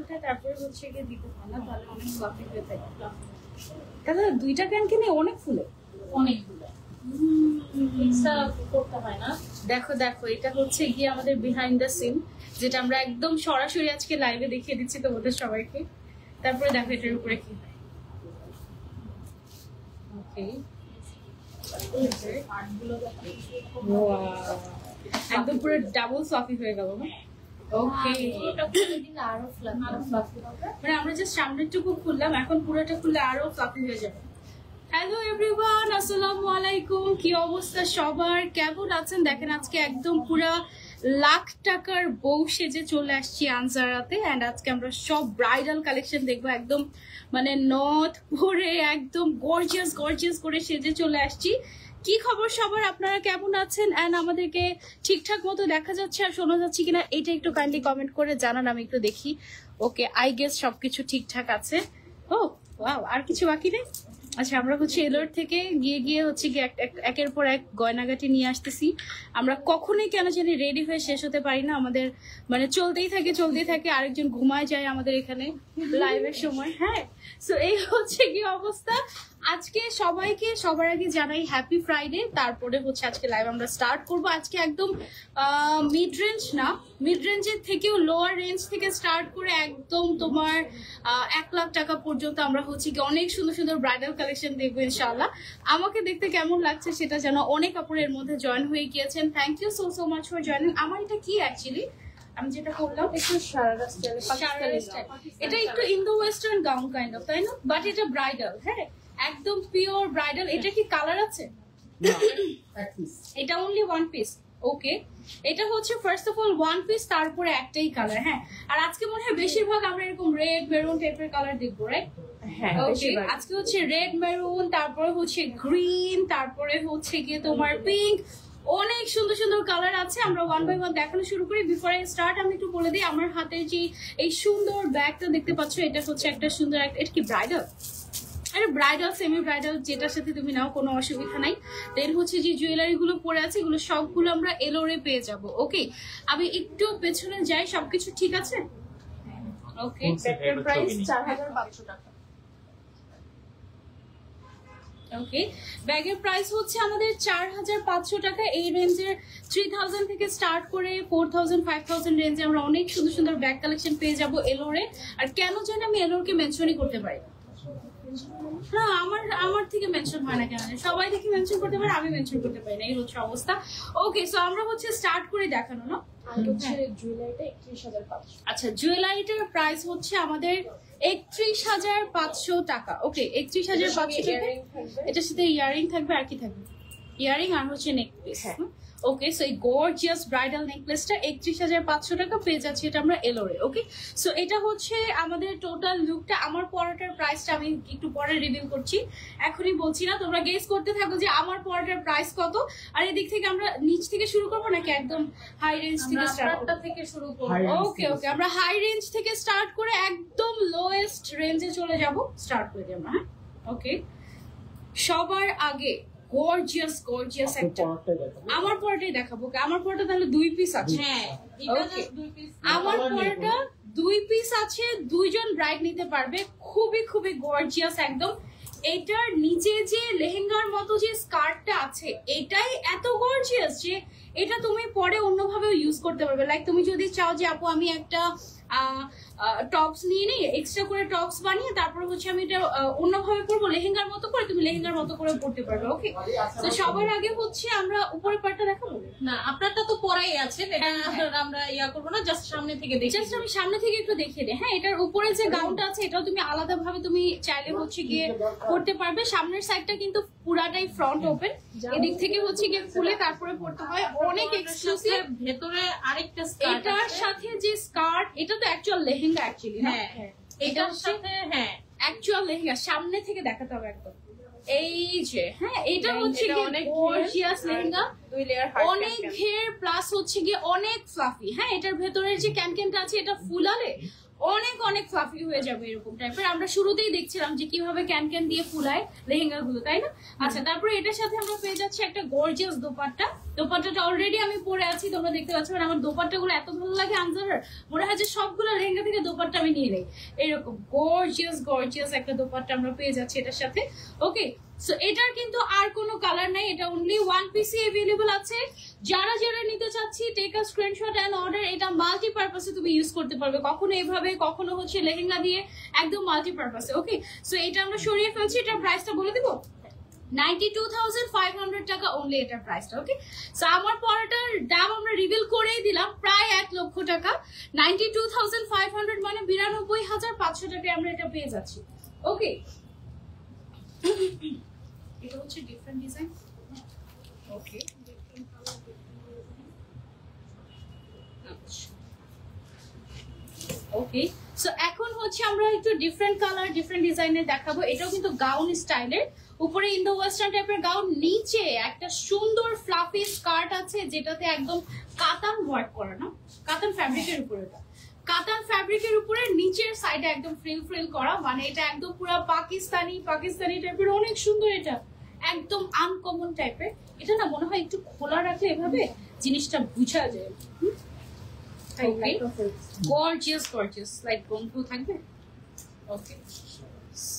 উঠে তারপরে হচ্ছে গিয়ে দিতে হয় না, তাহলে অনেক ফ্লাফি হয়ে থাকে। তাহলে দুইটা ক্যান কিনে অনেক ফুলে, অনেক ফুলে করতে হয় না। দেখো দেখো, এটা হচ্ছে গিয়ে আমাদের বিহাইন্ড দ্য সিন, যেটা আমরা একদম সরাসরি আজকে লাইভে দেখিয়ে দিচ্ছি তোমাদের সবাইকে। তারপরে দেখো এটার উপরে কি হয়। ওকে, একদম পুরো ডাবল ফ্লাফি হয়ে গেল। ওকে, মানে আমরা জাস্ট সামনেরটুকু খুললাম, এখন পুরোটা খুললে আরো ফ্লাফি হয়ে যাবে। হ্যালো এভরিওয়ান, আসসালামু আলাইকুম। কি অবস্থা সবার, কেমন আছেন? দেখেন আজকে একদম পুরা লাখ টাকার বউ সেজে চলে আসছি আনজারাতে। এন্ড আজকে আমরা সব ব্রাইডাল কালেকশন দেখবো, একদম মানে নথ পরে একদম গর্জিয়াস গর্জিয়াস করে সেজে চলে আসছি। কি খবর সবার, আপনারা কেমন আছেন? এন্ড আমাদেরকে ঠিকঠাক মতো দেখা যাচ্ছে আর শোনা যাচ্ছে কিনা এটা একটু কাইন্ডলি কমেন্ট করে জানান, আমি একটু দেখি। ওকে, আই গেস সবকিছু ঠিকঠাক আছে। ও ওয়াও, আর কিছু বাকি নেই। আচ্ছা, আমরা হচ্ছে এলোর থেকে গিয়ে গিয়ে হচ্ছে গিয়ে একের পর এক গয়নাগাটি নিয়ে আসতেছি। আমরা কখনোই কেন জানি রেডি হয়ে শেষ হতে পারি না, আমাদের মানে চলতেই থাকে। আরেকজন ঘুমায় যায় আমাদের এখানে লাইভের সময়। হ্যাঁ, সো এই হচ্ছে কি অবস্থা। আজকে সবাইকে সবার আগে জানাই হ্যাপি ফ্রাইডে। তারপরে হচ্ছে আজকে লাইভ আমরা স্টার্ট করব। আজকে একদম মিড রেঞ্জ না, মিড রেঞ্জের থেকেও লোয়ার রেঞ্জ থেকে স্টার্ট করে একদম তোমার 1 লাখ টাকা পর্যন্ত আমরা হচ্ছে কি অনেক সুন্দর সুন্দর ব্রাইডাল কালেকশন দেখবো ইনশাআল্লাহ। আমাকে দেখতে কেমন লাগছে সেটা জানো, অনেক আপুর এর মধ্যে জয়েন হয়ে গিয়েছেন। Thank you so much for joining. আমার এটা কি অ্যাকচুয়ালি আমি যেটা করলাম একটু শারারা স্টাইল, এটা একটু Indo western gown kind of, তাই না? বাট এটা ব্রাইডাল, হ্যাঁ একদম পিওর ব্রাইডাল। এটা কি কালার আছে? এটা অনলি ওয়ান পিস। ওকে, এটা হচ্ছে first of all one piece, তারপরে একটাই কালার। হ্যাঁ, আর আজকে মনে হয় বেশিরভাগ আমরা এরকম রেড মেরুন টাইপের কালার দেখবো, রাইট? হ্যাঁ, ওকে, আজকে হচ্ছে রেড মেরুন, তারপরে হচ্ছে গ্রিন, তারপরে হচ্ছে গিয়ে তোমার পিঙ্ক। অনেক সুন্দর সুন্দর কালার আছে। আমরা ওয়ান বাই ওয়ান দেখানো শুরু করি। বিফোর আই স্টার্ট আমি একটু বলে দিই, আমার হাতের যে এই সুন্দর ব্যাগটা দেখতে পাচ্ছ, এটা হচ্ছে একটা সুন্দর একটা, এটা কি ব্রাইডাল? আরে ব্রাইডাল সেমি ব্রাইডাল যেটার সাথে তুমি নাও, কোনো অসুবিধা নাই। দেন হচ্ছে যে জুয়েলারি গুলো পরে আছে, এগুলো সবগুলো আমরা এলোরে পেয়ে যাব। ওকে, আমি একটু পেছনে যাই, সবকিছু ঠিক আছে? ওকে, প্রাইস 4500 টাকা। ওকে, ব্যাগের প্রাইস হচ্ছে আমাদের 4500 টাকা। এই রেঞ্জের 3000 থেকে স্টার্ট করে 4000 5000 রেঞ্জে আমরা অনেক সুন্দর সুন্দর ব্যাগ কালেকশন পেয়ে যাব এলোরে। আর কেন জানি আমি এলোরকে মেনশনই করতে পারি না, আমার থেকে মেনশন হয় না কেন, সবাই দেখি মেনশন করতে পারে, আমি মেনশন করতে পারি না, এই হচ্ছে অবস্থা। ওকে, সো আমরা হচ্ছে স্টার্ট করে দেখানো না। আচ্ছা, জুয়েলারিটার প্রাইস হচ্ছে আমাদের 31,500 টাকা। ওকে, 31,500 টাকা। এটার সাথে ইয়ারিং থাকবে, আর কি থাকবে? ইয়ারিং আর হচ্ছে নেকলেস। ওকে, সো এই গর্জিয়াস ব্রাইডাল নেকলেসটা 31,500 টাকা পেয়ে যাচ্ছে, এটা আমরা এলোরে। ওকে, সো এটা হচ্ছে আমাদের টোটাল লুকটা। আমার পরাটার প্রাইসটা আমি একটু পরে রিভিল করছি, এখনই বলছি না, তোমরা গেস করতে থাকো যে আমার পরাটার প্রাইস কত। আর এদিক থেকে আমরা নিচ থেকে শুরু করবো নাকি একদম হাই রেঞ্জ থেকে শুরু করবো? ওকে ওকে, আমরা হাই রেঞ্জ থেকে স্টার্ট করে একদম লোয়েস্ট রেঞ্জে চলে যাব, স্টার্ট করে দিই আমরা। হ্যাঁ, ওকে, সবার আগে গর্জিয়াস গর্জিয়াস একটা আমার পরটাই দেখাবো। আমার পরটা তাহলে 2 পিস আছে। হ্যাঁ, আমার পরটা 2 পিস আছে, 2 জন ব্রাইড নিতে পারবে। খুবই খুবই গর্জিয়াস একদম। এটার নিচে যে লেহেঙ্গার মতো যে স্কার্টটা আছে, এটাই এত গর্জিয়াস যে এটা তুমি পরে অন্যভাবেও ইউজ করতে পারবে। লাইক তুমি যদি চাও যে আপু আমি একটা টপস নিয়ে নিই, এক্সট্রা করে টপস বানিয়ে তারপর হচ্ছে আমি এটা অন্যভাবে পরবো লেহেঙ্গার মতো করে, তুমি লেহেঙ্গার মতো করে পরতে পারবে। ওকে, তো সবার আগে হচ্ছে আমরা উপরের পার্টটা দেখাবো না, আপনারটা তো পরাই আছে, এটা আমরা ইয়া করবো না, জাস্ট সামনে থেকে দেখি। জাস্ট আমি সামনে থেকে একটু দেখিয়ে দিই। হ্যাঁ, এটার উপরে যে গাউনটা আছে এটাও তুমি আলাদা ভাবে তুমি চাইলে হচ্ছে গিয়ে পরতে পারবে। সামনের সাইডটা কিন্তু পুরাটাই ফ্রন্ট ওপেন, এদিক থেকে হচ্ছে গিয়ে খুলে তারপরে পরতে হয়। অনেক এক্সক্লুসিভ। ভেতরে আরেকটা স্কার্ট, এটার সাথে যে স্কার্ট, এটা তো অ্যাকচুয়াল লেহেঙ্গা অ্যাকচুয়ালি। হ্যাঁ, এটার সাথে হ্যাঁ অ্যাকচুয়াল লেহেঙ্গা। সামনে থেকে দেখাতে হবে একদম, এই যে হ্যাঁ, এটা হচ্ছে কি অনেক গর্জিয়াস লেহেঙ্গা, 2 লেয়ার অনেক ঘের প্লাস হচ্ছে গিয়ে অনেক ফ্লাফি। হ্যাঁ, এটার ভেতরের যে ক্যানক্যানটা আছে এটা ফুলালে অনেক অনেক ফ্লাফি হয়ে যাবে এরকম টাইপের। আমরা শুরুতেই দেখছিলাম যে কিভাবে ক্যান দিয়ে ফুলায় লেহেঙ্গা গুলো, তাই না? আচ্ছা, তারপরে এটার সাথে আমরা পেয়ে যাচ্ছি একটা গর্জিয়াস দোপাট্টা। দোপাট্টাটা অলরেডি আমি পরে আছি, তোমরা দেখতে পাচ্ছ। মানে আমার দোপাট্টা গুলো এত ভালো লাগে আনজারের, মনে হয় যে সবগুলো লেহেঙ্গা থেকে দোপাট্টা আমি নিয়ে নেই। এরকম গর্জিয়াস একটা দোপাট্টা আমরা পেয়ে যাচ্ছি এটার সাথে। ওকে, সো এটার কিন্তু আর কোনো কালার নাই, এটা অনলি ওয়ান পিসে अवेलेबल আছে। যারা নিতে চাচ্ছি take a screenshot and order. এটা মাল্টিপারপাসে তুমি ইউজ করতে পারবে, কখনো এভাবে, কখনো হচ্ছে লেহেঙ্গা দিয়ে, একদম মাল্টিপারপাসে। ওকে, সো এটা আমরা সরিয়ে ফেলছি। এটার প্রাইসটা বলে দিব, 92,500 টাকা অনলি এটার প্রাইসটা। ওকে, সো আমার পরাটার দাম আমরা রিভিল করেই দিলাম, প্রায় 1 লক্ষ টাকা। 92,500 মানে 92,500 টাকায় আমরা এটা পেয়ে যাচ্ছি। ওকে, এটা হচ্ছে ডিফারেন্ট ডিজাইন। ওকে, ওকে, সো এখন হচ্ছে আমরা একটু ডিফারেন্ট কালার ডিফারেন্ট ডিজাইনের দেখাবো। এটাও কিন্তু গাউন স্টাইলের, উপরে ইন্দো ওয়েস্টার্ন টাইপের গাউন, নিচে একটা সুন্দর ফ্লাফি স্কার্ট আছে যেটাতে একদম কাতান ওয়ার্ক করা, না কাতান ফ্যাব্রিকের উপরে, এটা কাতান ফ্যাব্রিকের উপরে নিচের সাইডে একদম ফ্রিল করা। মানে এটা একদম পুরো পাকিস্তানি টাইপের, অনেক সুন্দর। এটা একদম আনকমন টাইপের। এটা না মনে হয় একটু খোলা রাখলে এভাবে জিনিসটা বুঝা যায়। গর্জিয়াস লাইক গম্বু থাকবে। ওকে,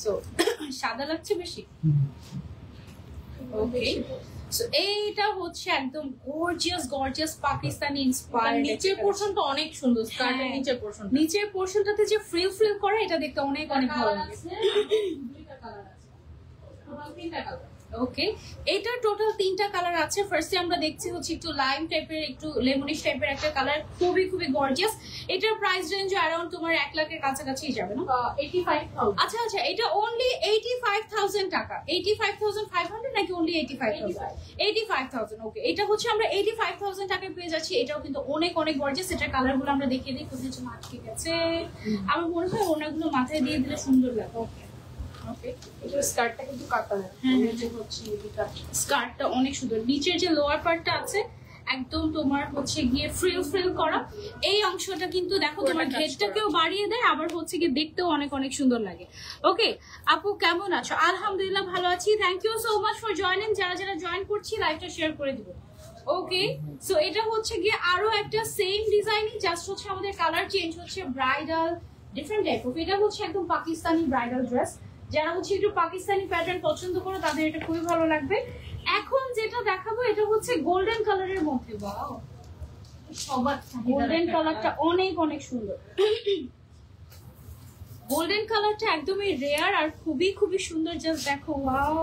সো সাদা লাগছে বেশি। ওকে, সো এইটা হচ্ছে একদম গর্জিয়াস পাকিস্তানি ইন্সপায়ার্ড। নিচের পোরশনটা অনেক সুন্দর, স্কার্টের নিচের পোরশনটাতে যে ফ্রিল করে, এটা দেখতে অনেক ভালো লাগে। দুইটা কালার আছে, টোটাল 3টা কালার। ওকে, এটা টোটাল 3টা কালার আছে। ফার্স্টে আমরা দেখছি হচ্ছে একটু লাইম টাইপের, একটু লেমনিশ টাইপের একটা কালার, খুবই গর্জিয়াস। এটার প্রাইস রেঞ্জ অ্যারাউন্ড তোমার 1 লাখের কাছাকাছি যাবে না? 85,000। আচ্ছা, এটা অনলি 85,000 টাকা। 85,500 নাকি অনলি 85,000? 85,000। ওকে, এটা হচ্ছে আমরা 85,000 টাকায় পেয়ে যাচ্ছি। এটাও কিন্তু অনেক গর্জিয়াস। এটার কালার গুলো আমরা দেখিয়ে দিই, কোথায় হচ্ছে মাছ ঠিক আছে। আমার মনে হয় ওনাগুলো মাথায় দিয়ে দিলে সুন্দর লাগে। ওকে, এটা স্কার্টটা কিন্তু কাতান, নিচে হচ্ছে এটা স্কার্টটা অনেক সুন্দর। নিচের যে লোয়ার পার্টটা আছে একদম তোমার হচ্ছে গিয়ে ফ্রিল করা। এই অংশটা কিন্তু দেখো তোমার ঘেরটাকেও বাড়িয়ে দেয়, আবার হচ্ছে গিয়ে দেখতেও অনেক সুন্দর লাগে। ওকে, আপু কেমন আছো? আলহামদুলিল্লাহ ভালো আছি। Thank you so much for joining. যারা জয়েন করছি লাইভটা শেয়ার করে দিব। ওকে, সো এটা হচ্ছে গিয়ে আরো একটা সেম ডিজাইনই, জাস্ট হচ্ছে আমাদের কালার চেঞ্জ হচ্ছে। ব্রাইডাল ডিফারেন্ট টাইপ অফ, এটা হচ্ছে একদম পাকিস্তানি ব্রাইডাল ড্রেস। যারা হচ্ছে একটু পাকিস্তানি প্যাটার্ন পছন্দ করো তাদের এটা খুবই ভালো লাগবে। এখন যেটা দেখাবো এটা হচ্ছে গোল্ডেন কালারের মধ্যে। ওয়াও, সবার গোল্ডেন কালারটা অনেক সুন্দর। গোল্ডেন কালারটা একদমই রেয়ার আর খুবই সুন্দর। জাস্ট দেখো, ওয়াও,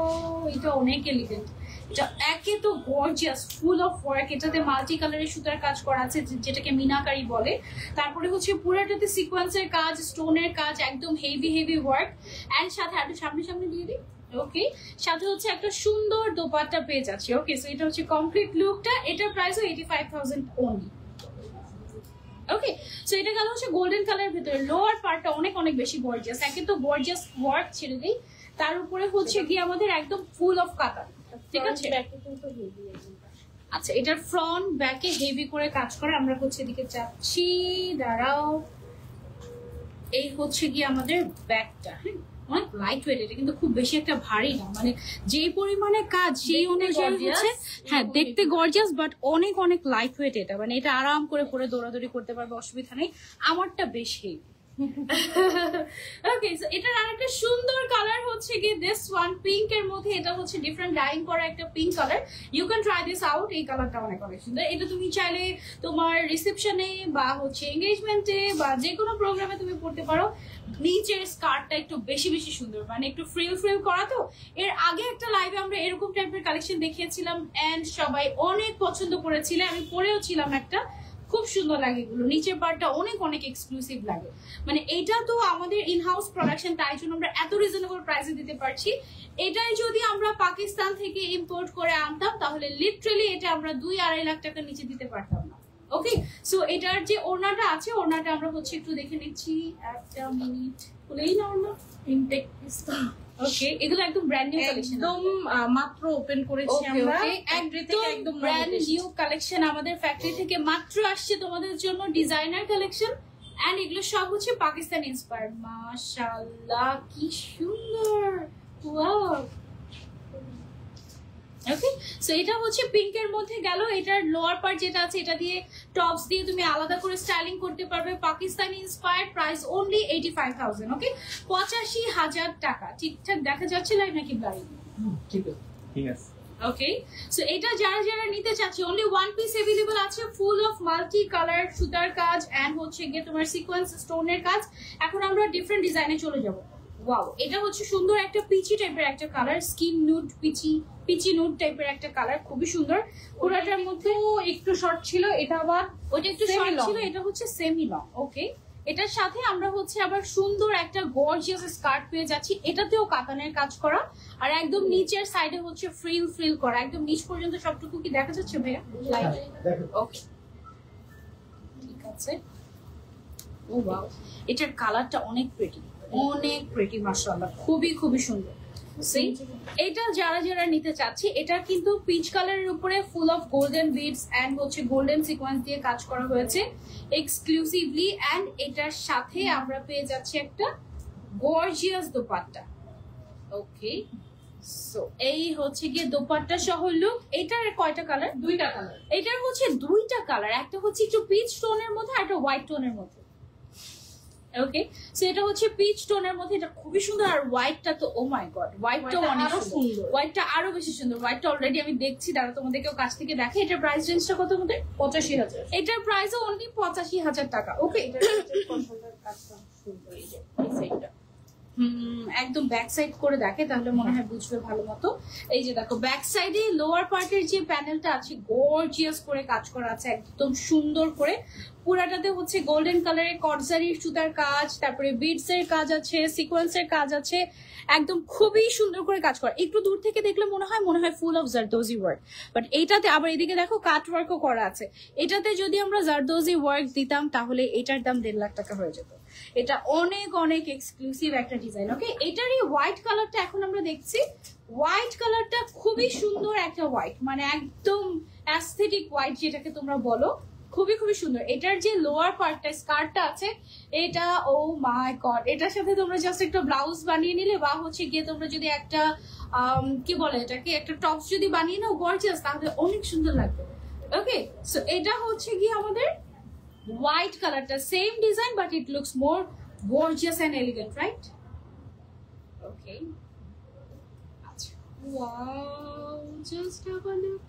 এটা অনেক এলিগেন্ট। এটা একে তো গর্জিয়াস, ফুল অফ ওয়ার্ক। এটাতে মাল্টি কালারের সুতার কাজ করা আছে, যেটাকে মিনাকারি বলে। তারপরে হচ্ছে পুরাটাতে সিকোয়েন্সের কাজ, স্টোনের কাজ, একদম হেভি ওয়ার্ক। এন্ড সাথে একটু সামনে দিয়ে দিই। ওকে, সাথে হচ্ছে একটা সুন্দর দোপাট্টা পেয়ে যাচ্ছি। ওকে, সো এটা হচ্ছে কমপ্লিট লুকটা। এটার প্রাইসও 85,000 অনলি। ওকে, সো এটা গেল হচ্ছে গোল্ডেন কালারের ভিতরে। লোয়ার পার্টটা অনেক বেশি গর্জিয়াস। একে তো গর্জিয়াস ওয়ার্ক ছেড়ে দিই, তার উপরে হচ্ছে গিয়ে আমাদের একদম ফুল অফ কাতান। ঠিক আছে, আচ্ছা, এটার ফ্রন্ট ব্যাকে হেভি করে কাজ করে। আমরা হচ্ছে এদিকে যাচ্ছি, দাঁড়াও। এই হচ্ছে গিয়ে আমাদের ব্যাকটা। হ্যাঁ, অনেক লাইট ওয়েট। এটা কিন্তু খুব বেশি একটা ভারী না, মানে যেই পরিমাণে কাজ সেই অনুযায়ী হচ্ছে। হ্যাঁ, দেখতে গর্জিয়াস বাট অনেক লাইট ওয়েট। এটা মানে এটা আরাম করে পরে দৌড়াদৌড়ি করতে পারবে, অসুবিধা নেই। আমারটা বেশ হেভি। ওকে, সো এটার আরেকটা সুন্দর কালার হচ্ছে গিয়ে দিস ওয়ান, পিঙ্ক এর মধ্যে। এটা হচ্ছে ডিফারেন্ট ডাইং করা একটা pink colour. You can try this out. এই কালারটা অনেক সুন্দর। এটা তুমি চাইলে তোমার রিসেপশনে বা হচ্ছে এঙ্গেজমেন্টে বা যে কোনো প্রোগ্রামে তুমি পড়তে পারো। নিচের স্কার্টটা একটু বেশি সুন্দর, মানে একটু ফ্রিল করা। তো এর আগে একটা লাইভে আমরা এরকম টাইপের কালেকশন দেখিয়েছিলাম এন্ড সবাই অনেক পছন্দ করেছিল। আমি পরেও ছিলাম একটা, খুব সুন্দর লাগে এগুলো। নিচের পার্টটা অনেক এক্সক্লুসিভ লাগে। মানে এটা তো আমাদের ইনহাউস প্রোডাকশন, তাই জন্য আমরা এত রিজনেবল প্রাইসে দিতে পারছি। এটাই যদি আমরা পাকিস্তান থেকে ইম্পোর্ট করে আনতাম তাহলে লিটারালি এটা আমরা 2-2.5 লাখ টাকার নিচে দিতে পারতাম না। ওকে, সো এটার যে ওড়নাটা আছে, ওড়নাটা আমরা হচ্ছে একটু দেখে নিচ্ছি। একটা মিনিট, খুলেই না ওড়না। ইনটেক পিস্তা। ওকে, এগুলো একদম ব্র্যান্ড নিউ কালেকশন, একদম মাত্র ওপেন করেছি আমরা। একদম ব্র্যান্ড নিউ কালেকশন আমাদের ফ্যাক্টরি থেকে মাত্র আসছে তোমাদের জন্য। ডিজাইনার কালেকশন এন্ড এগুলো সব হচ্ছে পাকিস্তান ইন্সপায়ার্ড। মাশাআল্লাহ কি সুন্দর, ওয়াও। ওকে, সো এটা হচ্ছে পিঙ্কের মধ্যে গেল। এটার লোয়ার পার্ট যেটা আছে এটা দিয়ে টপস দিয়ে তুমি আলাদা করে স্টাইলিং করতে পারবে। Pakistani inspired, price only 85,000। ওকে, 85,000 টাকা। ঠিকঠাক দেখা যাচ্ছে লাইভ নাকি ব্লারি? ঠিক আছে, ঠিক আছে। ওকে, সো এটা যারা যারা নিতে চাচ্ছে অনলি ওয়ান পিস अवेलेबल আছে, ফুল অফ মাল্টি কালার সুতার কাজ এন্ড হচ্ছে গিয়ে তোমার সিকোয়েন্স স্টোনের কাজ। এখন আমরা ডিফারেন্ট ডিজাইনে চলে যাব। ওয়াও, এটা হচ্ছে সুন্দর একটা পিচি টাইপের একটা colour, skin nude peachy nude টাইপের একটা কালার, খুবই সুন্দর। পুরাটার মধ্যে একটু শর্ট ছিল, এটা আবার ওটা একটু শর্ট ছিল, এটা হচ্ছে সেমি লং। ওকে, এটার সাথে আমরা হচ্ছে আবার সুন্দর একটা গর্জিয়াস স্কার্ট পেয়ে যাচ্ছি, এটাতেও কাতানের কাজ করা আর একদম নিচের সাইডে হচ্ছে ফ্রিল করা, একদম নিচ পর্যন্ত সবটুকু কি দেখা যাচ্ছে ভাইয়া? ওকে, ঠিক আছে। ও ওয়াও, এটার কালারটা অনেক প্রিটি মাশাআল্লাহ, খুবই সুন্দর। এটা যারা যারা নিতে চাচ্ছি, এটা কিন্তু পিচ কালারের উপরে full of golden beads and হচ্ছে গোল্ডেন সিকোয়েন্স দিয়ে কাজ করা হয়েছে এক্সক্লুসিভলি। এন্ড এটার সাথে আমরা পেয়ে যাচ্ছি একটা গর্জিয়াস দোপাট্টা। ওকে, সো এই হচ্ছে গিয়ে দোপাট্টা সহ লুক। এটার কয়টা কালার? দুইটা কালার। এটার হচ্ছে দুইটা কালার, একটা হচ্ছে একটু পিচ টোনের মধ্যে আর একটা হোয়াইট টোনের মধ্যে। ওকে, সো এটা হচ্ছে পিচ টোনের মধ্যে, এটা খুবই সুন্দর। আর হোয়াইটটা তো ও মাই গড, হোয়াইটটা অনেক সুন্দর, হোয়াইটটা আরো বেশি সুন্দর। হোয়াইটটা অলরেডি আমি দেখছি, দাঁড়া তোমাদেরকেও কাছ থেকে দেখে। এটার প্রাইস রেঞ্জটা কত আমাদের? 85,000। এটার প্রাইসও অনলি 85,000 টাকা। ওকে, একদম ব্যাক সাইড করে দেখে তাহলে মনে হয় বুঝবে ভালো মতো। এই যে দেখো ব্যাক সাইডে লোয়ার পার্টের যে প্যানেলটা আছে গর্জিয়াস করে কাজ করা আছে, একদম সুন্দর করে। পুরাটাতে হচ্ছে গোল্ডেন কালারের কটজারির সুতার কাজ, তারপরে বিডস এর কাজ আছে, সিকোয়েন্সের কাজ আছে, একদম খুবই সুন্দর করে কাজ করা। একটু দূর থেকে দেখলে মনে হয় full of zardozi work, but এইটাতে আবার এদিকে দেখো কাট ওয়ার্কও করা আছে। এটাতে যদি আমরা জারদোজি ওয়ার্ক দিতাম তাহলে এটার দাম 1.5 লাখ টাকা হয়ে যেত। এটা অনেক এক্সক্লুসিভ একটা ডিজাইন। ওকে, এটারই হোয়াইট কালারটা এখন আমরা দেখছি। হোয়াইট কালারটা খুবই সুন্দর একটা হোয়াইট, মানে একদম অ্যাস্থেটিক হোয়াইট যেটাকে তোমরা বলো, খুবই সুন্দর। এটার যে লোয়ার পার্টটা স্কার্টটা আছে এটা, ও মাই গড, এটার সাথে তোমরা জাস্ট একটা ব্লাউজ বানিয়ে নিলে বা হচ্ছে গিয়ে তোমরা যদি একটা কি বলে এটাকে, একটা টপস যদি বানিয়ে নাও গর্জিয়াস, তাহলে অনেক সুন্দর লাগবে। ওকে, সো এটা হচ্ছে গিয়ে আমাদের হোয়াইট কালারটা, same design but it looks more gorgeous and elegant, right? Okay, আচ্ছা, wow, just have a look.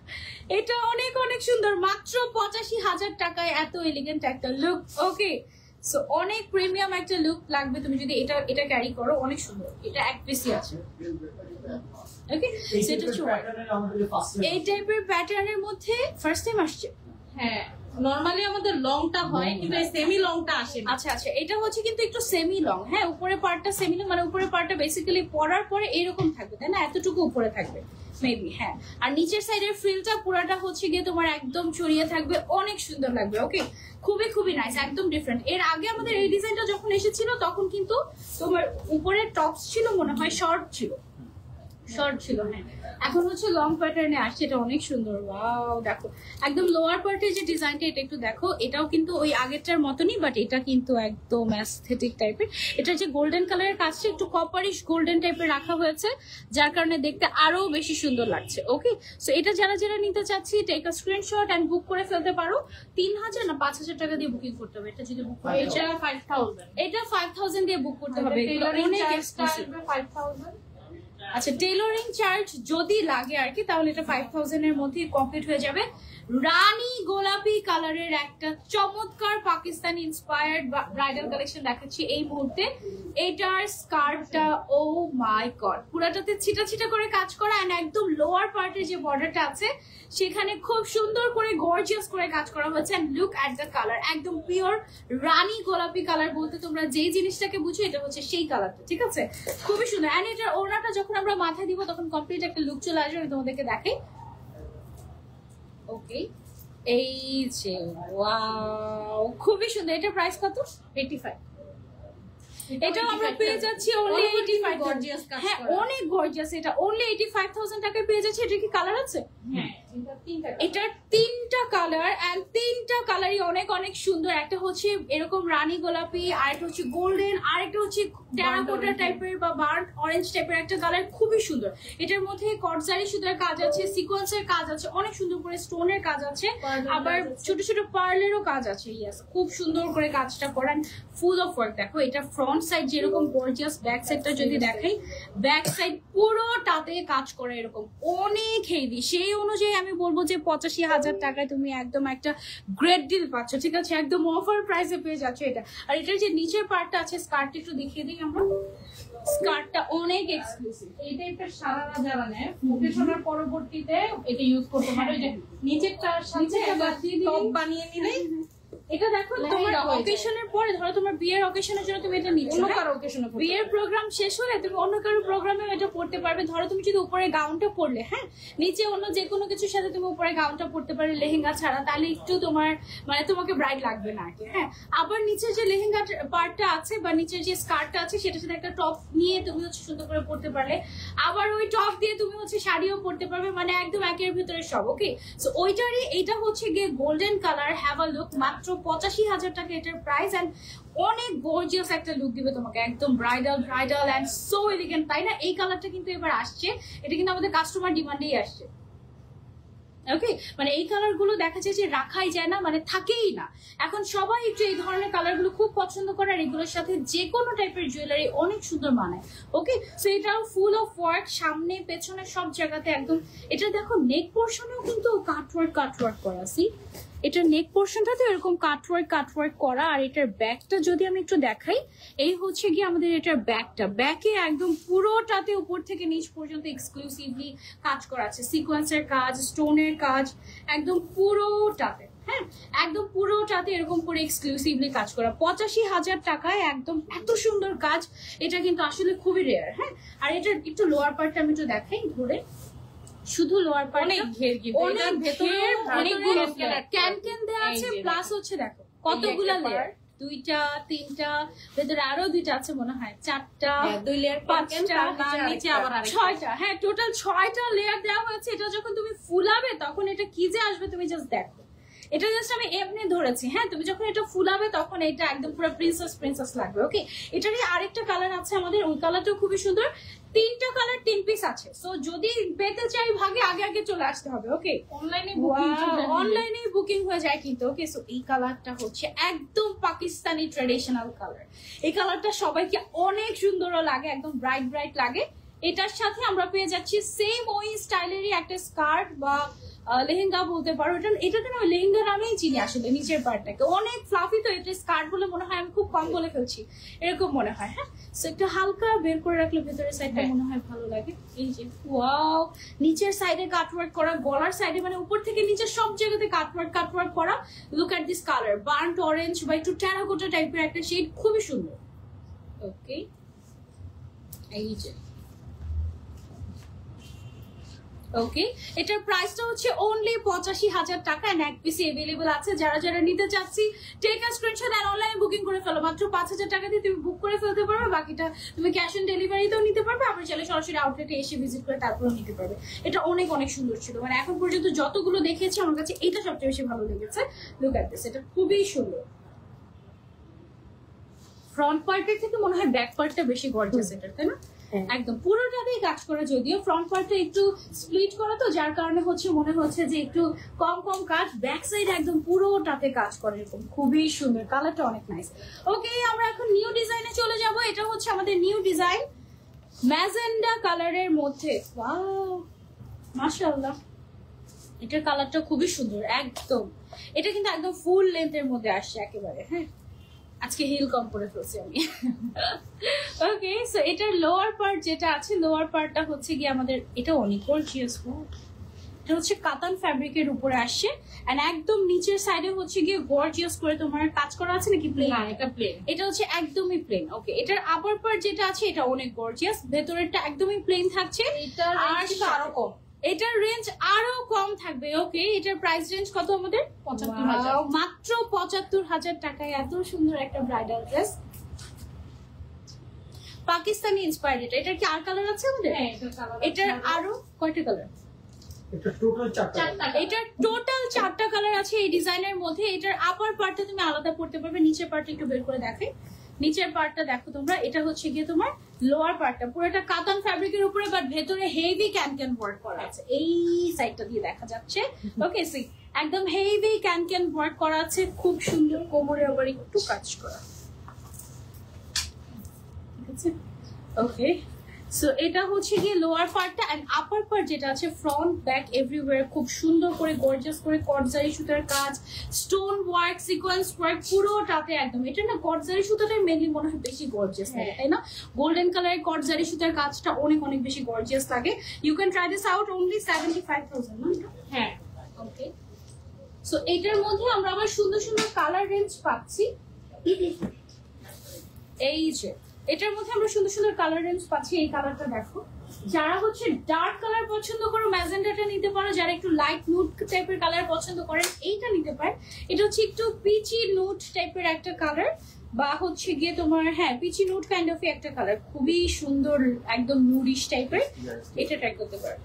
এটা অনেক সুন্দর, মাত্র 85,000 টাকায় এত এলিগেন্ট একটা লুক। ওকে, সো অনেক প্রিমিয়াম একটা লুক লাগবে তুমি যদি এটা ক্যারি করো, অনেক সুন্দর। এটা এক পিসই আছে। ওকে, সেটা এই টাইপের প্যাটার্নের মধ্যে ফার্স্ট টাইম আসছে। হ্যাঁ, নরমালি আমাদের লংটা হয় কিন্তু এই সেমি লংটা আসে না। আচ্ছা, এটা হচ্ছে কিন্তু একটু সেমি লং। হ্যাঁ, উপরের পার্টটা সেমি লং, মানে উপরের পার্টটা বেসিক্যালি পরার পরে এরকম থাকবে, তাই না? এতটুকু উপরে থাকবে মেবি। হ্যাঁ, আর নিচের সাইডের ফ্রিলটা পুরাটা হচ্ছে গিয়ে তোমার একদম ছড়িয়ে থাকবে, অনেক সুন্দর লাগবে। ওকে, খুবই নাইস, একদম ডিফারেন্ট। এর আগে আমাদের এই ডিজাইনটা যখন এসেছিল তখন কিন্তু তোমার উপরের টপস ছিল মনে হয় শর্ট ছিল। হ্যাঁ, এখন হচ্ছে লং প্যাটার্নে আসছে, এটা অনেক সুন্দর। ওয়াও, দেখো একদম লোয়ার পার্টের যে ডিজাইনটা, এটা একটু দেখো, এটাও কিন্তু ওই আগেরটার মতনই, বাট এটা কিন্তু একদম অ্যাস্থেটিক টাইপের। এটা যে গোল্ডেন কালারের কাজটা একটু কপারিশ গোল্ডেন টাইপের রাখা হয়েছে, যার কারণে দেখতে আরো বেশি সুন্দর লাগছে। ওকে, সো এটা যারা নিতে চাচ্ছি, টেক আ স্ক্রিনশট এন্ড বুক করে ফেলতে পারো। 3,000 না 5,000 টাকা দিয়ে বুকিং করতে হবে। এটা যদি বুক করতে এটা 5,000, এটা 5,000 দিয়ে বুক করতে হবে। অনেক এক্সক্লুসিভ। 5,000। আচ্ছা, টেইলরিং চার্জ যদি লাগে আর কি, তাহলে এটা 5,000 এর মধ্যে কমপ্লিট হয়ে যাবে। রানী গোলাপি কালারের একটা চমৎকার পাকিস্তানি ইন্সপায়ার্ড ব্রাইডাল কালেকশন দেখাচ্ছি এই মুহূর্তে। এটার স্কার্টটা, ও মাই গড, পুরাটাতে ছিটা করে কাজ করা, এন্ড একদম লোয়ার পার্টের যে বর্ডারটা আছে সেখানে খুব সুন্দর করে গর্জিয়াস করে কাজ করা হয়েছে। And look at the colour, একদম পিওর রানী গোলাপি কালার বলতে তোমরা যেই জিনিসটাকে বুঝো এটা হচ্ছে সেই কালারটা, ঠিক আছে? খুবই সুন্দর। এন্ড এটার ওড়নাটা যখন আমরা মাথায় দিব তখন কমপ্লিট একটা লুক চলে আসবে। আমি তোমাদেরকে দেখাই। ওকে, এই যে ওয়াও, খুবই সুন্দর। এটার প্রাইস কত? 85। এটাও আমরা পেয়ে যাচ্ছি only 85। গর্জিয়াস কাজ হ্যাঁ, করা। অনেক গর্জিয়াস। এটা only 85,000 টাকায় পেয়ে যাচ্ছে। এটা কি কালার আছে? হ্যাঁ, এটার তিনটা কালার এন্ড তিনটা কালারই অনেক অনেক সুন্দর। একটা হচ্ছে এরকম রানী গোলাপি, আর একটা হচ্ছে গোল্ডেন, আর একটা হচ্ছে টেরাকোটা টাইপের বা বার্ন অরেঞ্জ টাইপের একটা কালার, খুবই সুন্দর। এটার মধ্যে কটজারি সুতার কাজ আছে, সিকোয়েন্সের কাজ আছে, অনেক সুন্দর করে স্টোনের কাজ আছে, আবার ছোট ছোট পার্লেরও কাজ আছে। ইয়েস, খুব সুন্দর করে কাজটা করেন, ফুল অফ ওয়ার্ক। দেখো এটা ফ্রন্ট সাইড যেরকম গর্জিয়াস, ব্যাক সাইডটা যদি দেখাই, ব্যাক সাইড পুরোটাতে কাজ করে এরকম অনেক হেভি। সেই অনুযায়ী আমি বলবো যে 85,000 টাকায় তুমি একদম একটা গ্রেট ডিল পাচ্ছ, ঠিক আছে? একদম অফার প্রাইসে পেয়ে যাচ্ছ এটা। আর এটার যে নিচের পার্টটা আছে, স্কার্টটা একটু দেখিয়ে দিই আমরা। স্কার্টটা অনেক এক্সক্লুসিভ। এই টাইপের সারারা যারা নেয় মুখে শোনার পরবর্তীতে এটা ইউজ করতে পারো। যে নিচেরটার সাথে টপ বানিয়ে নিলে এটা দেখো তোমার অকেশনের পরে, ধরো তোমার বিয়ের অকেশনের জন্য তুমি এটা নিচ্ছ, অন্য কারো অকেশনে বিয়ের প্রোগ্রাম শেষ হলে তুমি অন্য কারো প্রোগ্রামে এটা পড়তে পারবে। ধরো তুমি যদি উপরে গাউনটা পরলে, হ্যাঁ, নিচে অন্য যে কোনো কিছুর সাথে তুমি উপরে গাউনটা পরতে পারলে লেহেঙ্গা ছাড়া, তাহলে একটু তোমার মানে তোমাকে ব্রাইট লাগবে না আর কি। হ্যাঁ, আবার নিচের যে লেহেঙ্গা পার্টটা আছে বা নিচের যে স্কার্টটা আছে, সেটার সাথে একটা টপ নিয়ে তুমি হচ্ছে সুন্দর করে পরতে পারলে, আবার ওই টপ দিয়ে তুমি হচ্ছে শাড়িও পরতে পারবে, মানে একদম একের ভিতরে সব। ওকে, সো ওইটারই এটা হচ্ছে গিয়ে golden colour. Have a look, মাত্র 85,000 টাকা এটার প্রাইস। এন্ড অনেক গর্জিয়াস একটা লুক দিবে তোমাকে, একদম bridal bridal and so elegant, তাই না? এই কালারটা কিন্তু এবার আসছে, এটা কিন্তু আমাদের কাস্টমার ডিমান্ডেই আসছে। ওকে, মানে এই কালার গুলো দেখা যায় যে রাখাই যায় না, মানে থাকেই না। এখন সবাই একটু এই ধরনের কালার গুলো খুব পছন্দ করে, আর এগুলোর সাথে যে কোনো টাইপের জুয়েলারি অনেক সুন্দর মানায়। ওকে, সো এটাও ফুল অফ ওয়ার্ক, সামনে পেছনে সব জায়গাতে একদম। এটা দেখো নেক পোর্শনেও কিন্তু কাটওয়ার্ক করা। সি, এটার নেক পোর্শনটাতে এরকম কাটওয়ার্ক করা। আর এটার ব্যাকটা যদি আমি একটু দেখাই, এই হচ্ছে গিয়ে আমাদের এটার ব্যাকটা, ব্যাকে একদম পুরোটাতে উপর থেকে নিচ পর্যন্ত এক্সক্লুসিভলি কাজ করা আছে, সিকোয়েন্সের কাজ, স্টোনের কাজ, একদম পুরোটাতে। হ্যাঁ, একদম পুরোটাতে এরকম করে এক্সক্লুসিভলি কাজ করা। 85,000 টাকায় একদম এত সুন্দর কাজ, এটা কিন্তু আসলে খুবই রেয়ার। হ্যাঁ, আর এটার একটু লোয়ার পার্টটা আমি একটু দেখাই ধরে। শুধু লোয়ার পার্ট অনেক ঘের, কিন্তু অনেক ভেতরে অনেকগুলো ক্যান ক্যান দেওয়া আছে, প্লাস হচ্ছে দেখো কতগুলা লেয়ার, 2টা 3টা, ভেতরে আরো 2টা আছে মনে হয়, 4টা, 2 লেয়ার 5টা, নিচে আবার 6টা। হ্যাঁ, টোটাল 6টা লেয়ার দেওয়া হয়েছে। এটা যখন তুমি ফুলাবে তখন এটা কি যে আসবে তুমি জাস্ট দেখো। এটা জাস্ট আমি এমনি ধরেছি। হ্যাঁ, তুমি যখন এটা ফুলাবে তখন এটা একদম পুরো প্রিন্সেস লাগবে। ওকে, এটারই আরেকটা কালার আছে আমাদের, ওই কালারটাও খুবই সুন্দর। 3টা কালার 3 পিস আছে। সো যদি পেতে চাই ভাগে আগে চলে আসতে হবে। ওকে, অনলাইনে বুকিং হয়ে যায় কিন্তু। ওকে, সো এই কালারটা হচ্ছে একদম পাকিস্তানি ট্রেডিশনাল কালার। এই কালারটা সবাইকে অনেক সুন্দরও লাগে, একদম ব্রাইট লাগে। এটার সাথে আমরা পেয়ে যাচ্ছি সেম ওই স্টাইলেরই একটা স্কার্ট বা লেহেঙ্গা বলতে পারো। এটাকে না লেহেঙ্গা নামেই চিনি আসলে। নিচের পার্টটাকে অনেক ফ্লাফি, তো এটা স্কার্ট বলে মনে হয়, আমি খুব কম বলে ফেলছি, এরকম মনে হয়। হ্যাঁ, সো একটু হালকা বের করে রাখলে ভেতরের সাইডটা মনে হয় ভালো লাগে। এই যে ওয়াও, নিচের সাইডে কাটওয়ার্ক করা, গলার সাইডে মানে উপর থেকে নিচে সব জায়গাতে কাটওয়ার্ক করা। Look at this colour, burnt orange বা একটু টেরাকোটা টাইপের একটা শেড, খুবই সুন্দর। ওকে, এই যে ওকে, এটার প্রাইসটা হচ্ছে অনলি 85,000 টাকা। এন্ড এক পিস अवेलेबल আছে। যারা নিতে চাচ্ছি টেক আ স্ক্রিনশট আর অনলাইনে বুকিং করে ফেলো। মাত্র 5,000 টাকা দিয়ে তুমি বুক করে ফেলতে পারবে, বাকিটা তুমি ক্যাশ অন ডেলিভারিতেও নিতে পারবে, আবার চাইলে সরাসরি আউটলেটে এসে ভিজিট করে তারপরেও নিতে পারবে। এটা অনেক সুন্দর ছিল, মানে এখন পর্যন্ত যতগুলো দেখিয়েছি আমার কাছে এটা সবচেয়ে বেশি ভালো লেগেছে। লুক এট দিস, এটা খুবই সুন্দর। ফ্রন্ট পার্টের থেকে মনে হয় ব্যাক পার্টটা বেশি গর্জিয়াস এটা, তাই না? একদম পুরোটাতেই কাজ করা, যদিও ফ্রন্ট পার্টটা একটু স্প্লিট করা, তো যার কারণে মনে হচ্ছে যে একটু কম কাজ। ব্যাক সাইড একদম পুরোটাতে কাজ করে এরকম, খুবই সুন্দর, কালারটা অনেক নাইস। ওকে, আমরা এখন নিউ ডিজাইনে চলে যাব। এটা হচ্ছে আমাদের নিউ ডিজাইন, ম্যাজেন্ডা কালারের মধ্যে। ওয়াও, মাশাআল্লাহ, এটার কালারটা খুবই সুন্দর একদম। এটা কিন্তু একদম ফুল লেন্থের মধ্যে আসছে একেবারে। হ্যাঁ, আজকে হিল কম করে ফেলছি আমি। ওকে, সো এটার লোয়ার পার্ট যেটা আছে, লোয়ার পার্টটা হচ্ছে গিয়ে আমাদের, এটা অনেক গর্জিয়াস। এটা হচ্ছে কাতান ফ্যাব্রিকের উপরে আসছে, এন্ড একদম নিচের সাইডে হচ্ছে গিয়ে গর্জিয়াস করে তোমার কাজ করা আছে নাকি প্লেন? না, এটা প্লেন। এটা হচ্ছে একদমই প্লেন। ওকে, এটার আপার পার্ট যেটা আছে এটা অনেক গর্জিয়াস, ভেতরেরটা একদমই প্লেন থাকছে। আরো কম, এটার রেঞ্জ আরো কম থাকবে। ওকে, এটার প্রাইস রেঞ্জ কত আমাদের? 75,000, মাত্র 75,000 টাকায় এত সুন্দর একটা ব্রাইডাল ড্রেস, পাকিস্তানি ইন্সপায়ার্ড। এটার কি আর কালার আছে আমাদের? হ্যাঁ, এটার আরো কয়টা কালার? এটা টোটাল চারটা। এটার টোটাল 4টা কালার আছে এই ডিজাইনের মধ্যে। এটার আপার পার্টটা তুমি আলাদা পড়তে পারবে, নিচের পার্টটা একটু বের করে দেখাই। নিচের পার্টটা দেখো তোমরা, এটা হচ্ছে গিয়ে তোমার লোয়ার পার্টটা পুরোটা কাতান ফ্যাব্রিকের উপরে, বাট ভেতরে হেভি ক্যান ওয়ার্ক করা আছে। এই সাইডটা দিয়ে দেখা যাচ্ছে। ওকে, সি একদম হেভি ক্যান ওয়ার্ক করা আছে, খুব সুন্দর। কোমরে আবার একটু কাজ করা, ঠিক আছে? ওকে, সো এটা হচ্ছে গিয়ে লোয়ার পার্টটা। এন্ড আপার পার্ট যেটা আছে, ফ্রন্ট ব্যাক এভরিওয়্যার খুব সুন্দর করে গর্জিয়াস করে কটজারি সুতার কাজ, স্টোন ওয়ার্ক, সিকোয়েন্স ওয়ার্ক পুরোটাতে একদম। এটা না কটজারি সুতাটাই মেনলি মনে হয় বেশি গর্জিয়াস লাগে, তাই না? গোল্ডেন কালারের কটজারি সুতার কাজটা অনেক অনেক বেশি গর্জিয়াস লাগে। You can try this out, only 75,000 না? হ্যাঁ, ওকে, সো এটার মধ্যে আমরা আবার সুন্দর সুন্দর কালার রেঞ্জ পাচ্ছি। এই যে এটার মধ্যে আমরা সুন্দর সুন্দর কালার রেঞ্জ পাচ্ছি। এই কালারটা দেখো, যারা হচ্ছে ডার্ক কালার পছন্দ করো ম্যাজেন্ডাটা নিতে পারো, যারা একটু লাইট নুড টাইপের কালার পছন্দ করেন এইটা নিতে পারেন। এটা হচ্ছে একটু পিচি নুড টাইপের একটা কালার, বা হচ্ছে গিয়ে তোমার হ্যাঁ পিচি নুড কাইন্ড অফ একটা কালার, খুবই সুন্দর একদম নুডিশ টাইপের। এটা ট্রাই করতে পারো।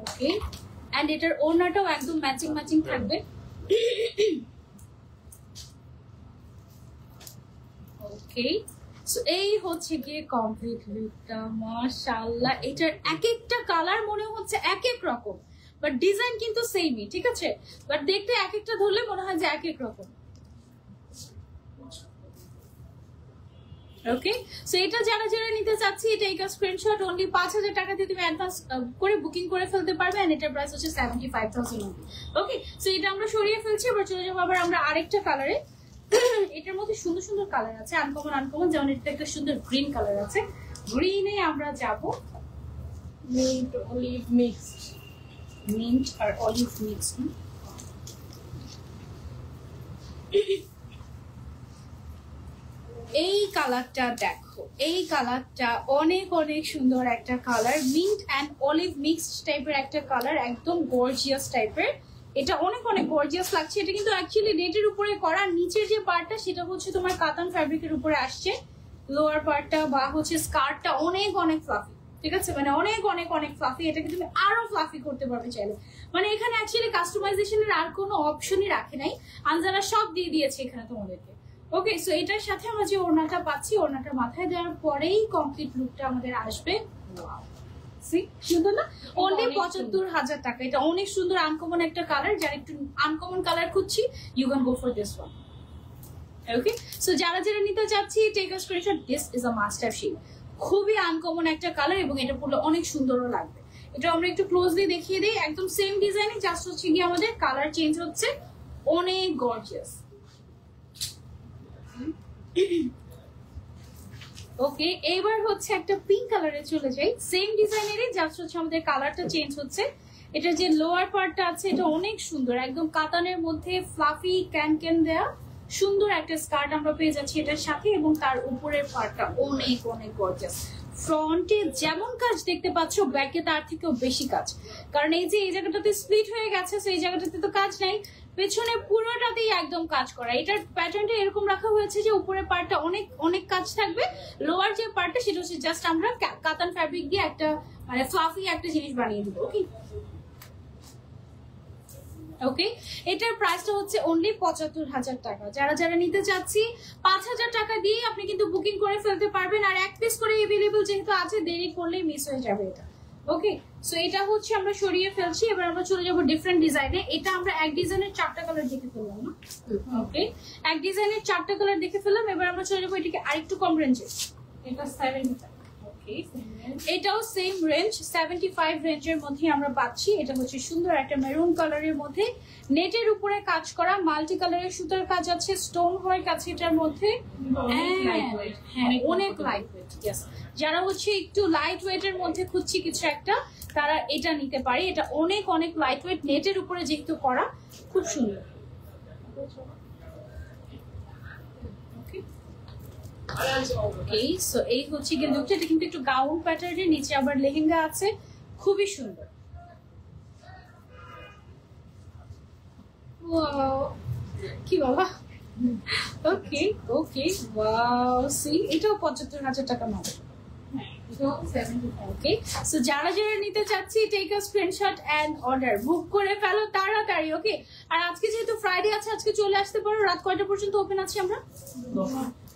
ওকে, এন্ড এটার ওড়নাটাও একদম ম্যাচিং ম্যাচিং থাকবে। ওকে, সো এই হচ্ছে গিয়ে কমপ্লিট লুকটা। মাশাআল্লাহ, এটার এক একটা কালার মনে হচ্ছে এক এক রকম, বাট ডিজাইন কিন্তু সেমই, ঠিক আছে? বাট দেখতে এক একটা ধরলে মনে হয় যে এক এক রকম। ওকে, সো এটা যারা যারা নিতে চাচ্ছি, এটা একটা স্ক্রিনশট, অনলি 5,000 টাকা দিয়ে তুমি অ্যাডভান্স করে বুকিং করে ফেলতে পারবে। এন্ড এটার প্রাইস হচ্ছে 75,000 অনলি। ওকে, সো এটা আমরা সরিয়ে ফেলছি, এবার চলে যাবো আবার আমরা আরেকটা কালারে। এটার মধ্যে সুন্দর সুন্দর কালার আছে, আনকমন, যেমন এটা একটা সুন্দর গ্রিন কালার আছে। গ্রিনে আমরা যাব মিন্ট অলিভ মিক্সড। মিন্ট আর অলিভ মিক্স। এই কালারটা দেখো, এই কালারটা অনেক অনেক সুন্দর একটা colour, mint and olive mixed টাইপের একটা কালার, একদম গর্জিয়াস টাইপের। এটা অনেক অনেক গর্জিয়াস লাগছে। এটা কিন্তু অ্যাকচুয়ালি নেটের উপরে করা, নিচের যে পার্টটা সেটা হচ্ছে তোমার কাতান ফ্যাব্রিকের উপরে আসছে। লোয়ার পার্টটা বা হচ্ছে স্কার্টটা অনেক অনেক ফ্লাফি, ঠিক আছে? মানে অনেক অনেক অনেক ফ্লাফি। এটাকে তুমি আরো ফ্লাফি করতে পারবে চাইলে। মানে এখানে অ্যাকচুয়ালি কাস্টমাইজেশনের আর কোনো অপশনই রাখে নাই, আনজারা সব দিয়ে দিয়েছে এখানে তোমাদেরকে। ওকে, সো এটার সাথে আমরা যে ওড়নাটা পাচ্ছি, ওড়নাটা মাথায় দেওয়ার পরেই কমপ্লিট লুকটা আমাদের আসবে। সুন্দর না? অনলি 75,000 টাকা। এটা অনেক সুন্দর আনকমন একটা কালার। যারা একটু আনকমন কালার খুঁজছি, you can go for this one. Okay, so যারা যারা নিতে চাচ্ছি, take a screenshot. This is a master shade, খুবই আনকমন একটা কালার, এবং এটা পরলে অনেক সুন্দরও লাগবে। এটা আমরা একটু ক্লোজলি দেখিয়ে দিই। একদম সেম ডিজাইনে, জাস্ট হচ্ছে গিয়ে আমাদের কালার চেঞ্জ হচ্ছে। অনেক গর্জিয়াস। ওকে, এবার হচ্ছে একটা পিঙ্ক কালারে চলে যাই। সেম ডিজাইনেরই, জাস্ট হচ্ছে আমাদের কালারটা চেঞ্জ হচ্ছে। এটা যে লোয়ার পার্টটা আছে, এটা অনেক সুন্দর, একদম কাতানের মধ্যে ফ্লাফি ক্যান দেয়া সুন্দর একটা স্কার্ট আমরা পেয়ে যাচ্ছি এটার সাথে, এবং তার উপরের পার্টটা অনেক অনেক গর্জিয়াস। ফ্রন্টে যেমন কাজ দেখতে পাচ্ছ, ব্যাকে তার থেকেও বেশি কাজ, কারণ এই যে এই জায়গাটাতে স্প্লিট হয়ে গেছে, সেই জায়গাটাতে তো কাজ নাই, পেছনে পুরোটাতেই একদম কাজ করা। এটার প্যাটার্নটা এরকম রাখা হয়েছে যে উপরের পার্টটা অনেক অনেক কাজ থাকবে, লোয়ার যে পার্টটা সেটা হচ্ছে জাস্ট আমরা কাতান ফ্যাব্রিক দিয়ে একটা মানে ফ্লাফি একটা জিনিস বানিয়ে দিব। ওকে, ওকে, এটার প্রাইসটা হচ্ছে অনলি 75,000 টাকা। যারা যারা নিতে চাচ্ছি, 5,000 টাকা দিয়ে আপনি কিন্তু বুকিং করে ফেলতে পারবেন। আর এক পিস করে এভেলেবল যেহেতু আছে, দেরি করলেই মিস হয়ে যাবে এটা। ওকে, সো এটা হচ্ছে আমরা সরিয়ে ফেলছি। এবার আমরা চলে যাবো ডিফারেন্ট ডিজাইনে। এটা আমরা এক ডিজাইনের 4টা কালার দেখে ফেললাম না? ওকে, এক ডিজাইনের 4টা কালার দেখে ফেললাম। এবার আমরা চলে যাবো এটাকে আরেকটু কম রেঞ্জে। এটা 75। এটাও সেম রেঞ্জ, 75 রেঞ্জের মধ্যে আমরা পাচ্ছি। এটা হচ্ছে সুন্দর একটা মেরুন কালারের মধ্যে, নেটের উপরে কাজ করা, মাল্টি কালারের সুতার কাজ আছে, স্টোন ওয়ার্ক আছে এটার মধ্যে। হ্যাঁ, অনেক লাইট ওয়েট। ইয়েস, যারা হচ্ছে একটু লাইট ওয়েটের মধ্যে খুঁজছি কিছু একটা, তারা এটা নিতে পারে। এটা অনেক অনেক লাইট ওয়েট, নেটের উপরে যেহেতু করা, খুব সুন্দর। ওকে, সো এই হচ্ছে গিয়ে লুকটা। এটা কিন্তু একটু গাউন প্যাটার্নের, নিচে আবার লেহেঙ্গা আছে, খুবই সুন্দর। ওয়াও, কি বাবা। ওকে ওকে, ওয়াও, সি এটাও 75,000 টাকা মাত্র। ওকে, সো যারা যারা নিতে চাচ্ছি take a screenshot and order, book করে ফেলো তাড়াতাড়ি। ওকে, আর আজকে যেহেতু ফ্রাইডে আছে, আজকে চলে আসতে পারো। রাত কয়টা পর্যন্ত ওপেন আছি আমরা?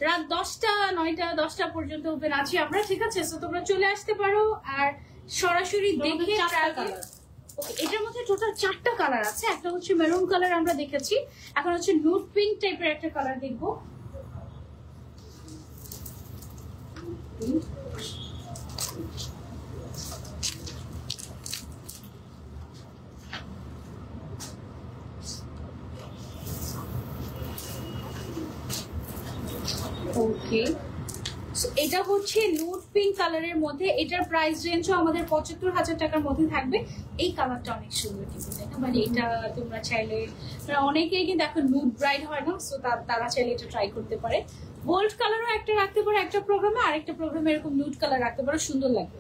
রাত 10টা 9টা 10টা পর্যন্ত ওপেন আছি আমরা, ঠিক আছে? সো তোমরা চলে আসতে পারো আর সরাসরি দেখে ট্রায়াল কালার। ওকে, এটার মধ্যে টোটাল 4টা কালার আছে। একটা হচ্ছে মেরুন কালার আমরা দেখেছি, এখন হচ্ছে নুড পিঙ্ক টাইপের একটা কালার দেখবো। ওকে, এটা হচ্ছে নুড পিঙ্ক কালারের মধ্যে। এটার প্রাইস রেঞ্জও আমাদের 75,000 টাকার মধ্যে থাকবে। এই কালারটা অনেক সুন্দর কিন্তু, তাই না? মানে এটা তোমরা চাইলে, অনেকেই কিন্তু এখন নুড ব্রাইড হয় না, সো তারা চাইলে এটা ট্রাই করতে পারে। গোল্ড কালারও একটা রাখতে পারো একটা প্রোগ্রামে, আর একটা প্রোগ্রামে এরকম নুড কালার রাখতে পারো, সুন্দর লাগবে।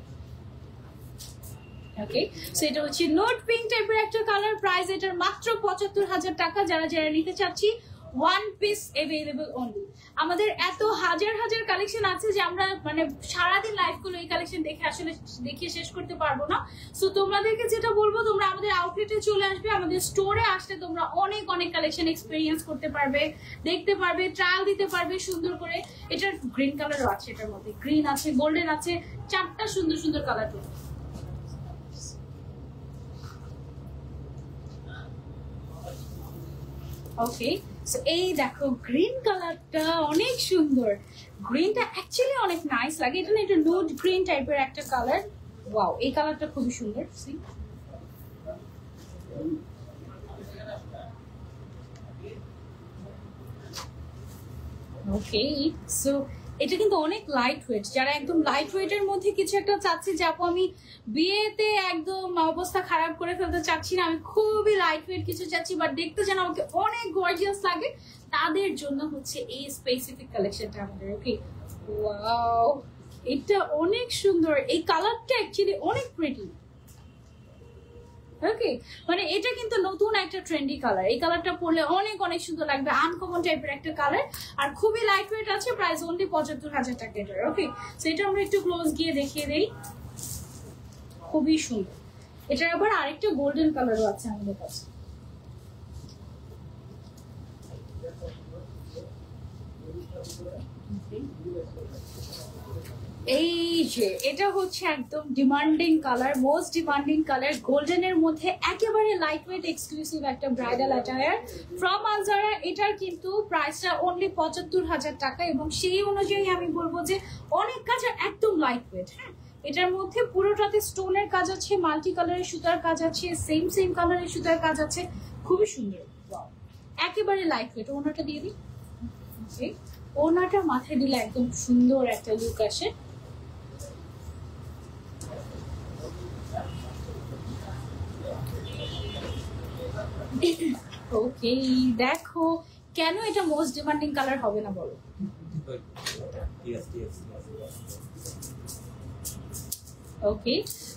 ওকে, সো এটা হচ্ছে নুড পিঙ্ক টাইপের একটা কালার। প্রাইস এটার মাত্র 75,000 টাকা। যারা যারা নিতে চাচ্ছি, ওয়ান পিস অ্যাভেলেবল অনলি। আমাদের এত হাজার হাজার কালেকশন আছে যে আমরা মানে সারাদিন লাইভ গুলো এই কালেকশন দেখে আসলে দেখিয়ে শেষ করতে পারবো না। সো তোমাদেরকে যেটা বলবো, তোমরা আমাদের আউটলেটে চলে আসবে, আমাদের স্টোরে আসলে তোমরা অনেক অনেক কালেকশন এক্সপেরিয়েন্স করতে পারবে, দেখতে পারবে, ট্রায়াল দিতে পারবে সুন্দর করে। এটার গ্রিন কালারও আছে, এটার মধ্যে গ্রিন আছে, গোল্ডেন আছে, 4টা সুন্দর সুন্দর কালার। ওকে, সো এই দেখো গ্রিন কালারটা অনেক সুন্দর। গ্রিনটা অ্যাকচুয়ালি অনেক নাইস লাগে। এটা না, এটা নুড গ্রিন টাইপের একটা কালার। ওয়াও, এই কালারটা খুবই সুন্দর। সি, ওকে, সো এটা কিন্তু অনেক লাইট ওয়েট। যারা একদম লাইট ওয়েটের মধ্যে কিছু একটা চাচ্ছি যে আপু আমি বিয়েতে একদম অবস্থা খারাপ করে ফেলতে চাচ্ছি না, আমি খুবই লাইট ওয়েট কিছু চাচ্ছি বাট দেখতে যেন আমাকে অনেক গর্জিয়াস লাগে, তাদের জন্য হচ্ছে এই স্পেসিফিক কালেকশনটা আমাদের। ওকে, ওয়াও, এটা অনেক সুন্দর। এই কালারটা অ্যাকচুয়ালি অনেক প্রিটি। ওকে, মানে এটা কিন্তু নতুন একটা ট্রেন্ডি কালার। এই কালারটা পরলে অনেক অনেক সুন্দর লাগবে, আনকমন টাইপের একটা কালার, আর খুবই লাইট ওয়েট আছে। প্রাইস অনলি 75,000 টাকা এটার। ওকে, সো এটা আমরা একটু ক্লোজ গিয়ে দেখিয়ে দেই, খুবই সুন্দর। এটার আবার আরেকটা গোল্ডেন কালারও আছে আমাদের কাছে। এই যে এটা হচ্ছে একদম demanding colour, most demanding colour, গোল্ডেনের মধ্যে একেবারে লাইট ওয়েট এক্সক্লুসিভ একটা ব্রাইডাল অ্যাটায়ার ফ্রম আনজারা। এটার কিন্তু প্রাইসটা অনলি 75,000 টাকা, এবং সেই অনুযায়ী আমি বলবো যে অনেক কাজ আর একদম লাইট ওয়েট। হ্যাঁ, এটার মধ্যে পুরোটাতে স্টোনের কাজ আছে, মাল্টি কালারের সুতার কাজ আছে, সেম সেম কালারের সুতার কাজ আছে, খুবই সুন্দর। একেবারে লাইট ওয়েট। ওনাটা দিয়ে দিই। ওনাটা মাথায় দিলে একদম সুন্দর একটা লুক আসে। ওকে, দেখো কেন এটা মোস্ট ডিমান্ডিং কালার হবে না বলো? ওকে,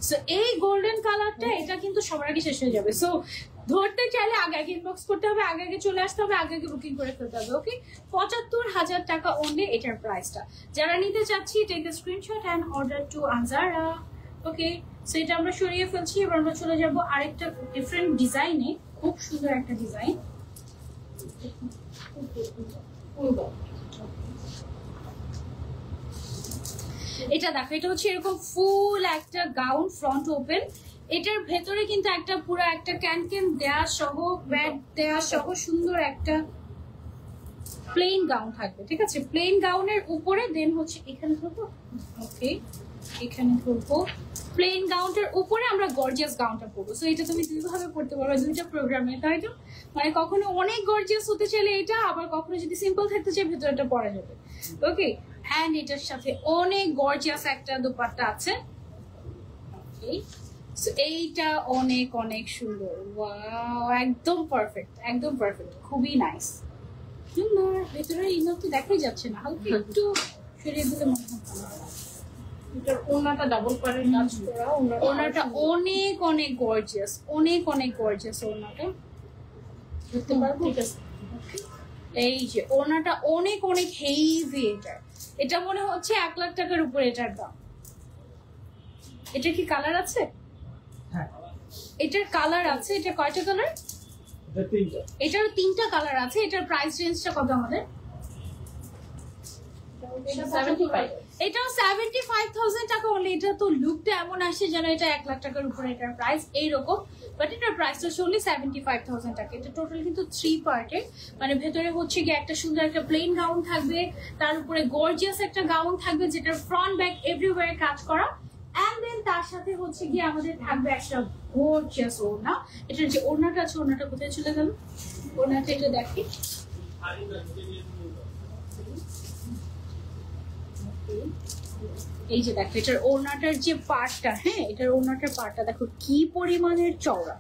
সো এই গোল্ডেন কালারটা এটা কিন্তু সবার আগে শেষ হয়ে যাবে। সো ধরতে চাইলে আগে আগে ইনবক্স করতে হবে, আগে আগে চলে আসতে হবে, আগে আগে বুকিং করে ফেলতে হবে। ওকে, 75,000 টাকা অনলি এটার প্রাইসটা। যারা নিতে চাচ্ছি take a screenshot and order to Anjara. Okay, so এটা আমরা সরিয়ে ফেলছি। এবার আমরা চলে যাব আরেকটা ডিফারেন্ট ডিজাইনে, খুব সুন্দর একটা ডিজাইন। এটা দেখো, এটা হচ্ছে এরকম ফুল একটা গাউন, ফ্রন্ট ওপেন। এটার ভেতরে কিন্তু একটা পুরো একটা ক্যান দেয়া সহ, ব্যাগ দেয়া সহ সুন্দর একটা প্লেন গাউন থাকবে। ঠিক আছে, প্লেন গাউনের উপরে দেন হচ্ছে এখানে ধরবো। ওকে, এখানে ধরবো প্লেন গাউনটার উপরে আমরা গর্জিয়াস গাউনটা পরবো। সো এটা তুমি দুইভাবে পড়তে পারবে, দুইটা প্রোগ্রামে, তাই তো? মানে কখনো অনেক গর্জিয়াস হতে চাইলে এটা, আবার কখনো যদি সিম্পল থাকতে চাই ভেতরটা পরা যাবে। ওকে, এন্ড এটার সাথে অনেক গর্জিয়াস একটা দোপাট্টা আছে। ওকে, সো এইটা অনেক অনেক সুন্দর। ওয়াও, একদম পারফেক্ট, একদম পারফেক্ট, খুবই নাইস। সুন্দর। ভেতরে ইনার তো দেখাই যাচ্ছে না, হালকা একটু সরিয়ে দিলে মনে হয় ভালো। এটার ওনাটা ডাবল পাড়ের কাজ করা, ওনাটা অনেক অনেক গর্জিয়াস, অনেক অনেক গর্জিয়াস ওনাটা। দেখতে পারবো? ঠিক আছে। এই যে ওনাটা অনেক অনেক হেভি। এটা মনে হচ্ছে 1 লাখ টাকার উপরে এটার দাম। এটা কি কালার আছে? হ্যাঁ এটার কালার আছে। এটা কয়টা কালার? এটা তিনটা। এটারও 3টা কালার আছে। এটার প্রাইস রেঞ্জটা কত আমাদের? এটাও 75,000 টাকা অনলি। এটা তো লুকটা এমন আসে যেন এটা 1 লাখ টাকার উপরে এটার প্রাইস এইরকম, বাট এটার প্রাইসটা অনলি 75,000 টাকা। এটা টোটাল কিন্তু 3 পার্টের, মানে ভেতরে হচ্ছে গিয়ে একটা সুন্দর একটা প্লেন গাউন থাকবে, তার উপরে গর্জিয়াস একটা গাউন থাকবে যেটা ফ্রন্ট ব্যাক এভরিওয়্যার কাজ করা, এন্ড দেন তার সাথে হচ্ছে গিয়ে আমাদের থাকবে একটা গর্জিয়াস ওড়না। এটার যে ওড়নাটা আছে, ওড়নাটা কোথায় চলে গেল? ওড়নাটা এটা দেখি। এই যে দেখো এটার ওড়নাটার যে পার্টটা, হ্যাঁ এটার ওড়নাটার পার্টটা দেখো কি পরিমাণের চওড়া,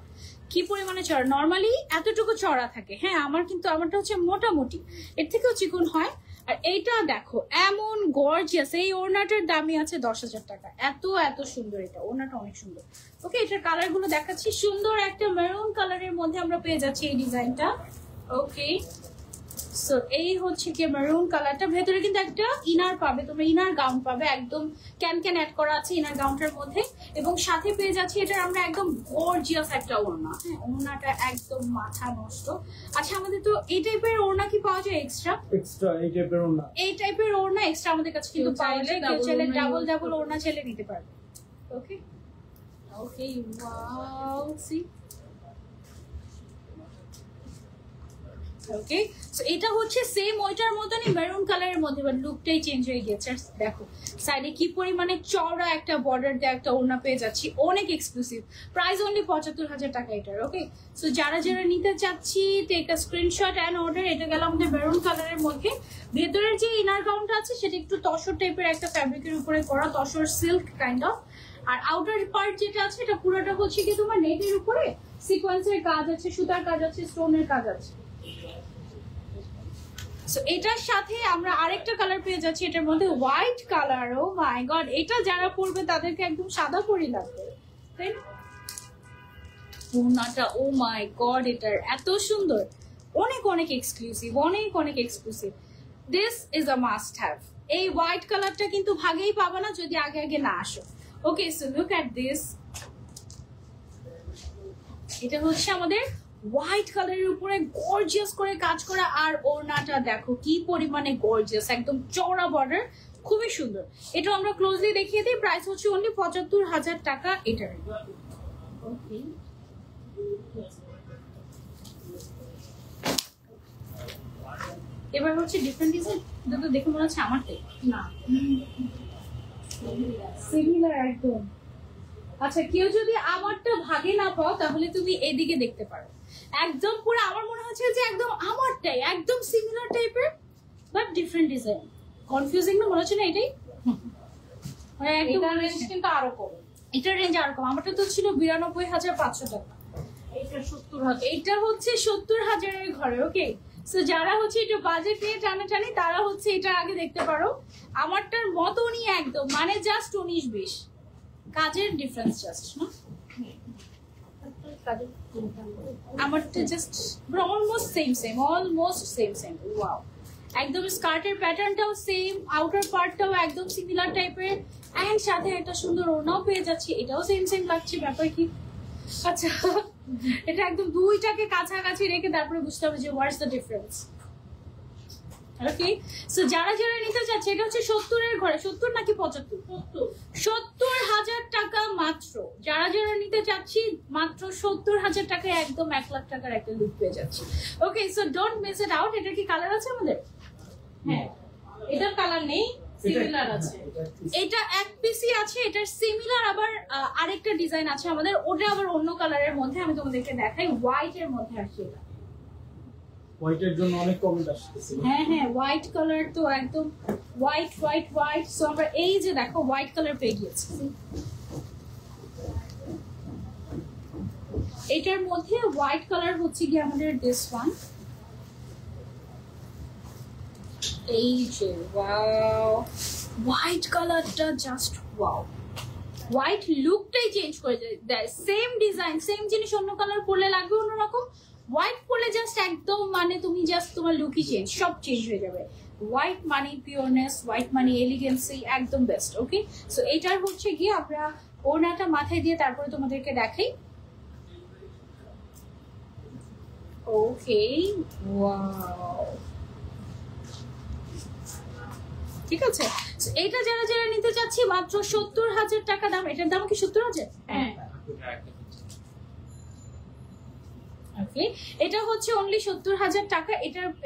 কি পরিমাণে চওড়া। নর্মালি এতটুকু চওড়া থাকে, হ্যাঁ আমার কিন্তু আমারটা হচ্ছে মোটামুটি, এর থেকেও চিকন হয়। আর এইটা দেখো এমন গর্জিয়াস, এই ওড়নাটার দামই আছে 10,000 টাকা। এত এত সুন্দর এটা, ওড়নাটা অনেক সুন্দর। ওকে, এটার কালার গুলো দেখাচ্ছি। সুন্দর একটা মেরুন কালারের মধ্যে আমরা পেয়ে যাচ্ছি এই ডিজাইনটা। ওকে, সো এই হচ্ছে কি মেরুন কালারটা। ভেতরে কিন্তু একটা ইনার পাবে, তোমরা ইনার গাউন পাবে, একদম ক্যান অ্যাড করা আছে ইনার গাউনটার মধ্যে, এবং সাথে পেয়ে যাচ্ছি এটা আমরা একদম গর্জিয়াস একটা ওড়না। হ্যাঁ, ওড়নাটা একদম মাথা নষ্ট। আচ্ছা, আমাদের তো এই টাইপের ওড়না কি পাওয়া যায় এক্সট্রা? এই টাইপের ওড়না, এই টাইপের ওড়না এক্সট্রা আমাদের কাছে কিন্তু পাওয়া যায়। কেউ চাইলে ডাবল ওড়না চাইলে নিতে পারবে। ওকে ওকে, ওয়াও, সি। ওকে, সো এটা হচ্ছে সেম ওইটার মতনই মেরুন কালারের মধ্যে, বাট লুকটাই চেঞ্জ হয়ে গেছে। দেখো সাইডে কি পরিমাণে চওড়া একটা বর্ডার দিয়ে একটা ওড়না পেয়ে যাচ্ছি, অনেক এক্সক্লুসিভ। প্রাইস অনলি 75,000 টাকা এটার। ওকে, সো যারা যারা নিতে চাচ্ছি take a screenshot and order. এটা গেল আমাদের মেরুন কালারের মধ্যে। ভেতরের যে ইনার গাউনটা আছে সেটা একটু তসর টাইপের একটা ফ্যাব্রিকের উপরে করা, তসর সিল্ক কাইন্ড অফ। আর আউটার পার্ট যেটা আছে এটা পুরোটা হচ্ছে কি তোমার নেটের উপরে সিকোয়েন্সের কাজ আছে, সুতার কাজ আছে, স্টোনের কাজ আছে। সো এটার সাথে আমরা আরেকটা কালার পেয়ে যাচ্ছি, এটার মধ্যে হোয়াইট কালার। ও মাই গড, এটা যারা পরবে তাদেরকে একদম সাদা পরি লাগবে, তাই না? ওড়নাটা, ও মাই গড, এটার এত সুন্দর, অনেক অনেক এক্সক্লুসিভ, অনেক অনেক exclusive. This is a must have. এই হোয়াইট কালারটা কিন্তু ভাগেই পাবা না যদি আগে আগে না আসো। ওকে, সো লুক অ্যাট দিস। এটা হচ্ছে আমাদের হোয়াইট কালারের উপরে গর্জিয়াস করে কাজ করা, আর ওড়নাটা দেখো কি পরিমাণে গর্জিয়াস, একদম চওড়া বর্ডার, খুবই সুন্দর। এটা আমরা ক্লোজলি দেখিয়ে দিই। প্রাইস হচ্ছে অনলি 75,000 টাকা এটার। ওকে, এবার হচ্ছে ডিফারেন্ট ডিজাইন। এটা তো দেখে মনে হচ্ছে আমারটাই না, সিমিলার একদম। আচ্ছা, কেউ যদি আমারটা ভাগে না পাও তাহলে তুমি এদিকে দেখতে পারো, একদম পুরো আমার মনে হচ্ছে যে একদম আমারটাই, একদম সিমিলার টাইপের বাট ডিফারেন্ট ডিজাইন। কনফিউজিং না মনে হচ্ছে না? এটাই মানে একদম রেঞ্জ কিন্তু আরো কম। এটার রেঞ্জ আরো কম। আমারটা তো ছিল 92,500 টাকা, এটা 70,000। এটা হচ্ছে 70,000 এর ঘরে। ওকে, সো যারা হচ্ছে একটু বাজেট নিয়ে টানাটানি তারা হচ্ছে এটা আগে দেখতে পারো। আমারটার মতনই একদম, মানে জাস্ট 19-20 কাজের ডিফারেন্স, জাস্ট না আমারটা just almost same same. Wow, একদম স্কার্টের প্যাটার্নটাও সেম, আউটার পার্টটাও একদম সিমিলার টাইপের, এন্ড সাথে একটা সুন্দর ওড়নাও পেয়ে যাচ্ছি, এটাও সেম লাগছে। ব্যাপার কি? আচ্ছা, এটা একদম দুইটাকে কাছাকাছি রেখে তারপরে বুঝতে হবে যে what's the difference. Okay, so যারা যারা নিতে চাচ্ছে, এটা হচ্ছে 70 এর ঘরে। 70 নাকি 75? 70,000 টাকা মাত্র। যারা যারা নিতে চাচ্ছি মাত্র 70,000 টাকায় একদম 1 লাখ টাকার একটা লুক পেয়ে যাচ্ছি। Okay, so don't miss it out. এটা কি কালার আছে আমাদের? হ্যাঁ, এটার কালার নেই, সিমিলার আছে। এটা এক পিসই আছে, এটার সিমিলার আবার আরেকটা ডিজাইন আছে আমাদের, ওটা আবার অন্য কালারের মধ্যে। আমি তোমাদেরকে দেখাই, হোয়াইট এর মধ্যে আসছে এটা। হোয়াইটের জন্য অনেক কমেন্ট আসতেছে। হ্যাঁ হ্যাঁ, হোয়াইট কালার তো একদম হোয়াইট হোয়াইট হোয়াইট। সো আমরা এই যে দেখো হোয়াইট কালার পেয়ে গিয়েছি। এটার মধ্যে হোয়াইট কালার হচ্ছে কি আমাদের দিস ওয়ান। এই যে ওয়াও, হোয়াইট কালারটা জাস্ট ওয়াও, হোয়াইট লুকটাই চেঞ্জ করে দেয়। সেম ডিজাইন, সেম জিনিস, অন্য কালার পরলে লাগবে অন্যরকম, হোয়াইট পরলে জাস্ট একদম মানে তুমি জাস্ট তোমার লুকই চেঞ্জ, সব চেঞ্জ হয়ে যাবে। হোয়াইট মানে পিওরনেস, হোয়াইট মানে এলিগেন্সি, একদম বেস্ট। ওকে, সো এটার হচ্ছে গিয়ে আমরা ওড়নাটা মাথায় দিয়ে তারপরে তোমাদেরকে দেখাই। ওকে, ওয়াও, ঠিক আছে। এটা যারা যারা নিতে চাচ্ছি মাত্র 70,000 টাকা দাম। এটার দাম কি 70,000? হ্যাঁ, ওকে, এটা হচ্ছে অনলি 70,000 টাকা।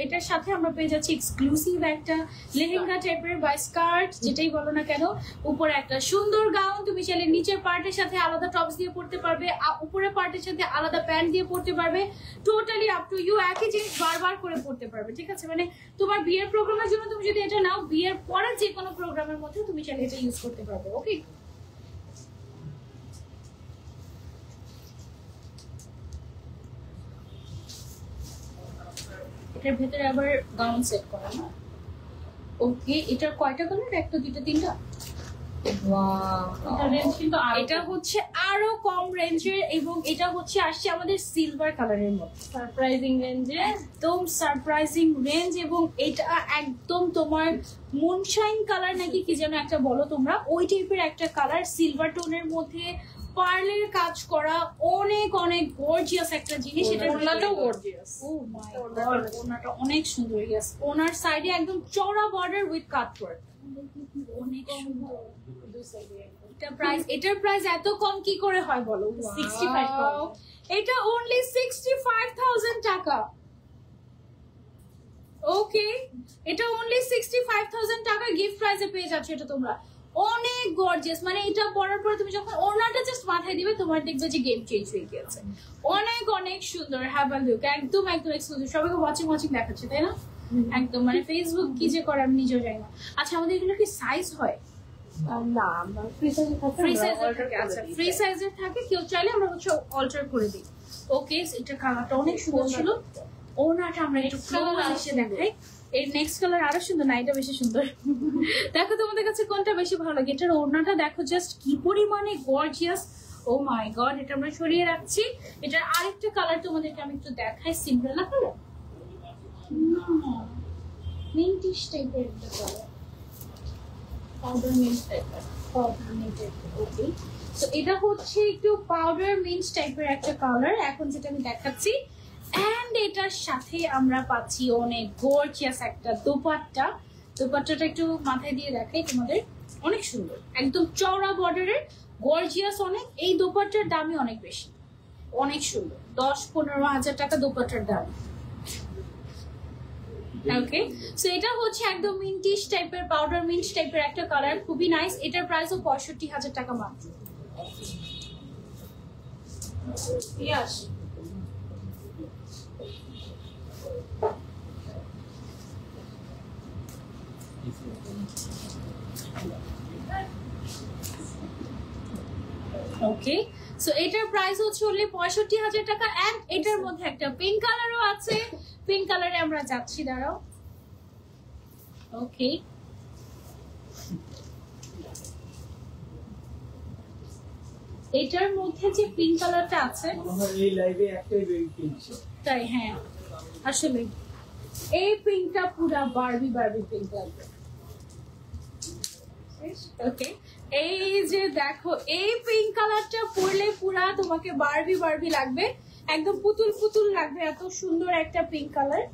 এটার সাথে আমরা পেয়ে যাচ্ছি এক্সক্লুসিভ একটা লেহেঙ্গা টাইপের বা স্কার্ট, যেটাই বলো না কেন। উপরে একটা সুন্দর গাউন, তুমি চাইলে নিচের পার্টের সাথে আলাদা টপস দিয়ে পরতে পারবে, উপরের পার্টের সাথে আলাদা প্যান্ট দিয়ে পরতে পারবে। টোটালি আপ টু ইউ, একই জিনিস বারবার করে পরতে পারবে, ঠিক আছে। মানে তোমার বিয়ের প্রোগ্রামের জন্য তুমি যদি এটা নাও, বিয়ের পরে যে কোনো প্রোগ্রামের মধ্যে তুমি চাইলে এটা ইউজ করতে পারবে। ওকে, এটার ভেতরে আবার গাউন সেট করা না। ওকে, এটার কয়টা কালার? একটা, দুইটা, তিনটা। এটা রেঞ্জ কিন্তু এটা হচ্ছে আরো কম রেঞ্জের এবং এটা হচ্ছে আসছে আমাদের সিলভার কালারের মধ্যে, সারপ্রাইজিং রেঞ্জে। একদম সারপ্রাইজিং রেঞ্জ। এবং এটা একদম তোমার মুনশাইন কালার নাকি কি যেন একটা বলো তোমরা, ওই টাইপের একটা কালার, সিলভার টোনের মধ্যে পার্লের কাজ করা, অনেক অনেক গর্জিয়াস একটা জিনিস। এটা ওড়নাটাও গর্জিয়াস। ও মাই গড, ওড়নাটা অনেক সুন্দর। ইয়েস, ওনার সাইডে একদম চওড়া বর্ডার উইথ কাটওয়ার্ক, অনেক সুন্দর। এটার প্রাইস এত কম কি করে হয় বলো? 65,000। এটা অনলি 65,000 টাকা। ওকে, এটা অনলি 65,000 টাকা গিফট প্রাইসে পেয়ে যাচ্ছ এটা তোমরা। অনেক গর্জিয়াস, মানে এটা পরার পরে তুমি যখন ওড়নাটা জাস্ট মাথায় দিবে তোমার দেখবে যে গেম চেঞ্জ হয়ে গেছে। অনেক অনেক সুন্দর। হ্যাভ আ লুক, একদম একদম এক্সক্লুসিভ। সবাইকে ওয়াচিং দেখাচ্ছে, তাই না? একদম, মানে ফেসবুক কি যে করে আমি নিজেও জানি না। আচ্ছা, আমাদের এগুলো কি সাইজ হয়? না, আমরা ফ্রি সাইজে থাকে। ফ্রি সাইজের থাকে। আচ্ছা, ফ্রি সাইজের থাকে, কেউ চাইলে আমরা হচ্ছে অল্টার করে দিই। ওকে, এটা কালারটা অনেক সুন্দর ছিল। ওনাটা আমরা একটু ক্লোজ এসে দেখাই। এর নেক্সট কালার আরো সুন্দর না? এটা বেশি সুন্দর। দেখো তোমাদের কাছে কোনটা বেশি ভালো লাগে? এটার ওড়নাটা দেখো জাস্ট কি পরিমাণে গর্জিয়াস। ও মাই গড, এটা আমরা সরিয়ে রাখছি। এটার আরেকটা কালার তোমাদেরকে আমি একটু দেখাই, সিম্পল কালার, মিন্টিশ টাইপের একটা কালার, পাউডার মিন্ট টাইপের, পাউডার মিন্ট টাইপের। ওকে, তো এটা হচ্ছে একটু পাউডার মিন্ট টাইপের একটা কালার এখন যেটা আমি দেখাচ্ছি। এন্ড এটার সাথে আমরা পাচ্ছি অনেক গর্জিয়াস একটা দোপাট্টা। দোপাট্টাটা একটু মাথায় দিয়ে দেখাই তোমাদের, অনেক সুন্দর, একদম চওড়া বর্ডারের, গর্জিয়াস অনেক। এই দোপাট্টার দামই অনেক বেশি, অনেক সুন্দর। 10-15 হাজার টাকা দোপাট্টার দাম। ওকে, সো এটা হচ্ছে একদম মিন্টিশ টাইপের, পাউডার মিন্ট টাইপের একটা কালার, খুবই নাইস। এটার প্রাইসও 65,000 টাকা মাত্র। ইয়াস, ওকে, সো এটার প্রাইস হচ্ছে হলে 65,000 টাকা। এন্ড এটার মধ্যে একটা পিঙ্ক কালারও আছে। পিঙ্ক কালারে আমরা যাচ্ছি, দাঁড়াও। ওকে, এটার মধ্যে যে পিঙ্ক কালারটা আছে, এই লাইভে একটাই বেবি পিঙ্ক ছিল। তাই হ্যাঁ, আসলে এই পিঙ্কটা পুরা বারবি পিঙ্ক লাগবে। ওকে, এই যে দেখো, এই পিঙ্ক কালারটা পরলে পুরা তোমাকে বারবি লাগবে, একদম পুতুল পুতুল লাগবে। এত সুন্দর একটা পিঙ্ক কালার,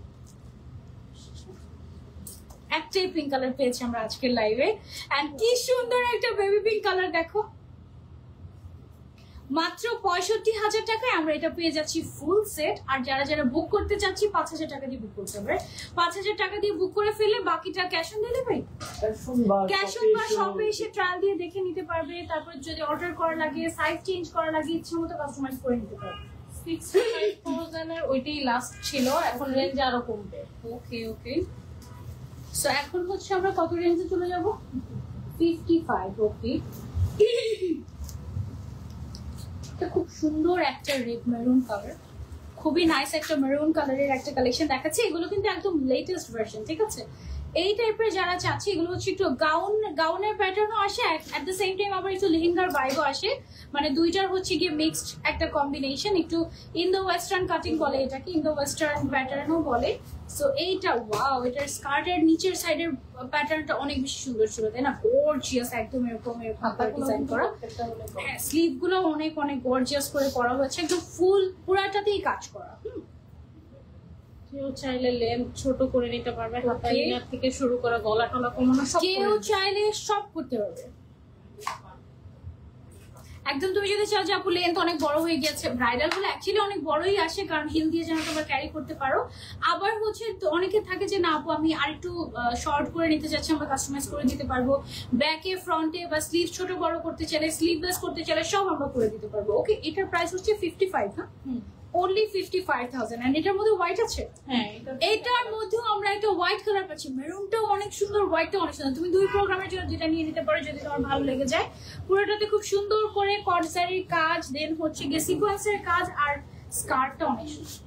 একটাই পিঙ্ক কালার পেয়েছি আমরা আজকের লাইভে। এন্ড কি সুন্দর একটা বেবি পিঙ্ক কালার দেখো। মাত্র 65,000 টাকায় আমরা এটা পেয়ে যাচ্ছি ফুল সেট। আর যারা যারা বুক করতে চাচ্ছি 5,000 টাকা দিয়ে বুক করতে হবে। 5,000 টাকা দিয়ে বুক করে ফেললে বাকিটা cash on delivery, cash on বা শপে এসে ট্রায়াল দিয়ে দেখে নিতে পারবে। তারপর যদি অর্ডার করা লাগে, সাইজ চেঞ্জ করা লাগে, ইচ্ছে মতো কাস্টমাইজ করে নিতে পারবে। 65,000 এর ওইটাই লাস্ট ছিল, এখন রেঞ্জ আরো কমবে। ওকে ওকে, সো এখন হচ্ছে আমরা কত রেঞ্জে চলে যাব? 55। ওকে, খুব সুন্দর একটা রেড মেরুন কালার, খুবই নাইস একটা মেরুন কালারের একটা কালেকশন দেখাচ্ছি। এগুলো কিন্তু একদম লেটেস্ট ভার্সন, ঠিক আছে? এই টাইপের যারা চাচ্ছে এগুলো হচ্ছে একটু গাউনের প্যাটার্নও আসে, এট দ্য সেম টাইম আবার একটু লেহেঙ্গার ভাইবও আসে, মানে দুইটার হচ্ছে গিয়ে মিক্সড একটা কম্বিনেশন, একটু ইন্দো ওয়েস্টার্ন কাটিং বলে এটাকে, ইন্দো ওয়েস্টার্ন প্যাটার্নও বলে। সো এইটা ওয়াও, এটার স্কার্টের নিচের সাইডের প্যাটার্নটা অনেক বেশি সুন্দর ছিল, তাই না? গর্জিয়াস, একদম এরকম ডিজাইন করা। হ্যাঁ, স্লিভ গুলো অনেক অনেক গর্জিয়াস করে করা হয়েছে, একদম ফুল পুরাটাতেই কাজ করা। কেউ চাইলে লেন্থ ছোট করে নিতে পারবে, হাতা ইনার থেকে শুরু করে গলা টলা কমানো সব কেউ চাইলে সব করতে পারবে একদম। তুমি যদি চাও যে আপু লেন্থ অনেক বড় হয়ে গেছে, ব্রাইডাল গুলো অ্যাকচুয়ালি অনেক বড়ই আসে, কারণ হিল দিয়ে যেন তোমরা ক্যারি করতে পারো। আবার হচ্ছে অনেকে থাকে যে না আপু আমি আরেকটু শর্ট করে নিতে চাচ্ছি, আমরা কাস্টমাইজ করে দিতে পারবো, ব্যাকে ফ্রন্টে বা স্লিভ ছোট বড় করতে চাইলে, স্লিভলেস করতে চাইলে সব আমরা করে দিতে পারবো। ওকে, এটার প্রাইস হচ্ছে 55 না, only 55,000। এন্ড এটার মধ্যে হোয়াইট আছে। হ্যাঁ, এটার মধ্যেও আমরা একটা হোয়াইট কালার পাচ্ছি, মেরুনটাও অনেক সুন্দর, হোয়াইটটাও অনেক সুন্দর। তুমি দুই প্রোগ্রামের জন্য যেটা নিয়ে নিতে পারো যদি তোমার ভালো লেগে যায়। পুরোটাতে খুব সুন্দর করে কর্ডসারির কাজ, দেন হচ্ছে গিয়ে সিকোয়েন্সের কাজ, আর স্কার্টটা অনেক সুন্দর।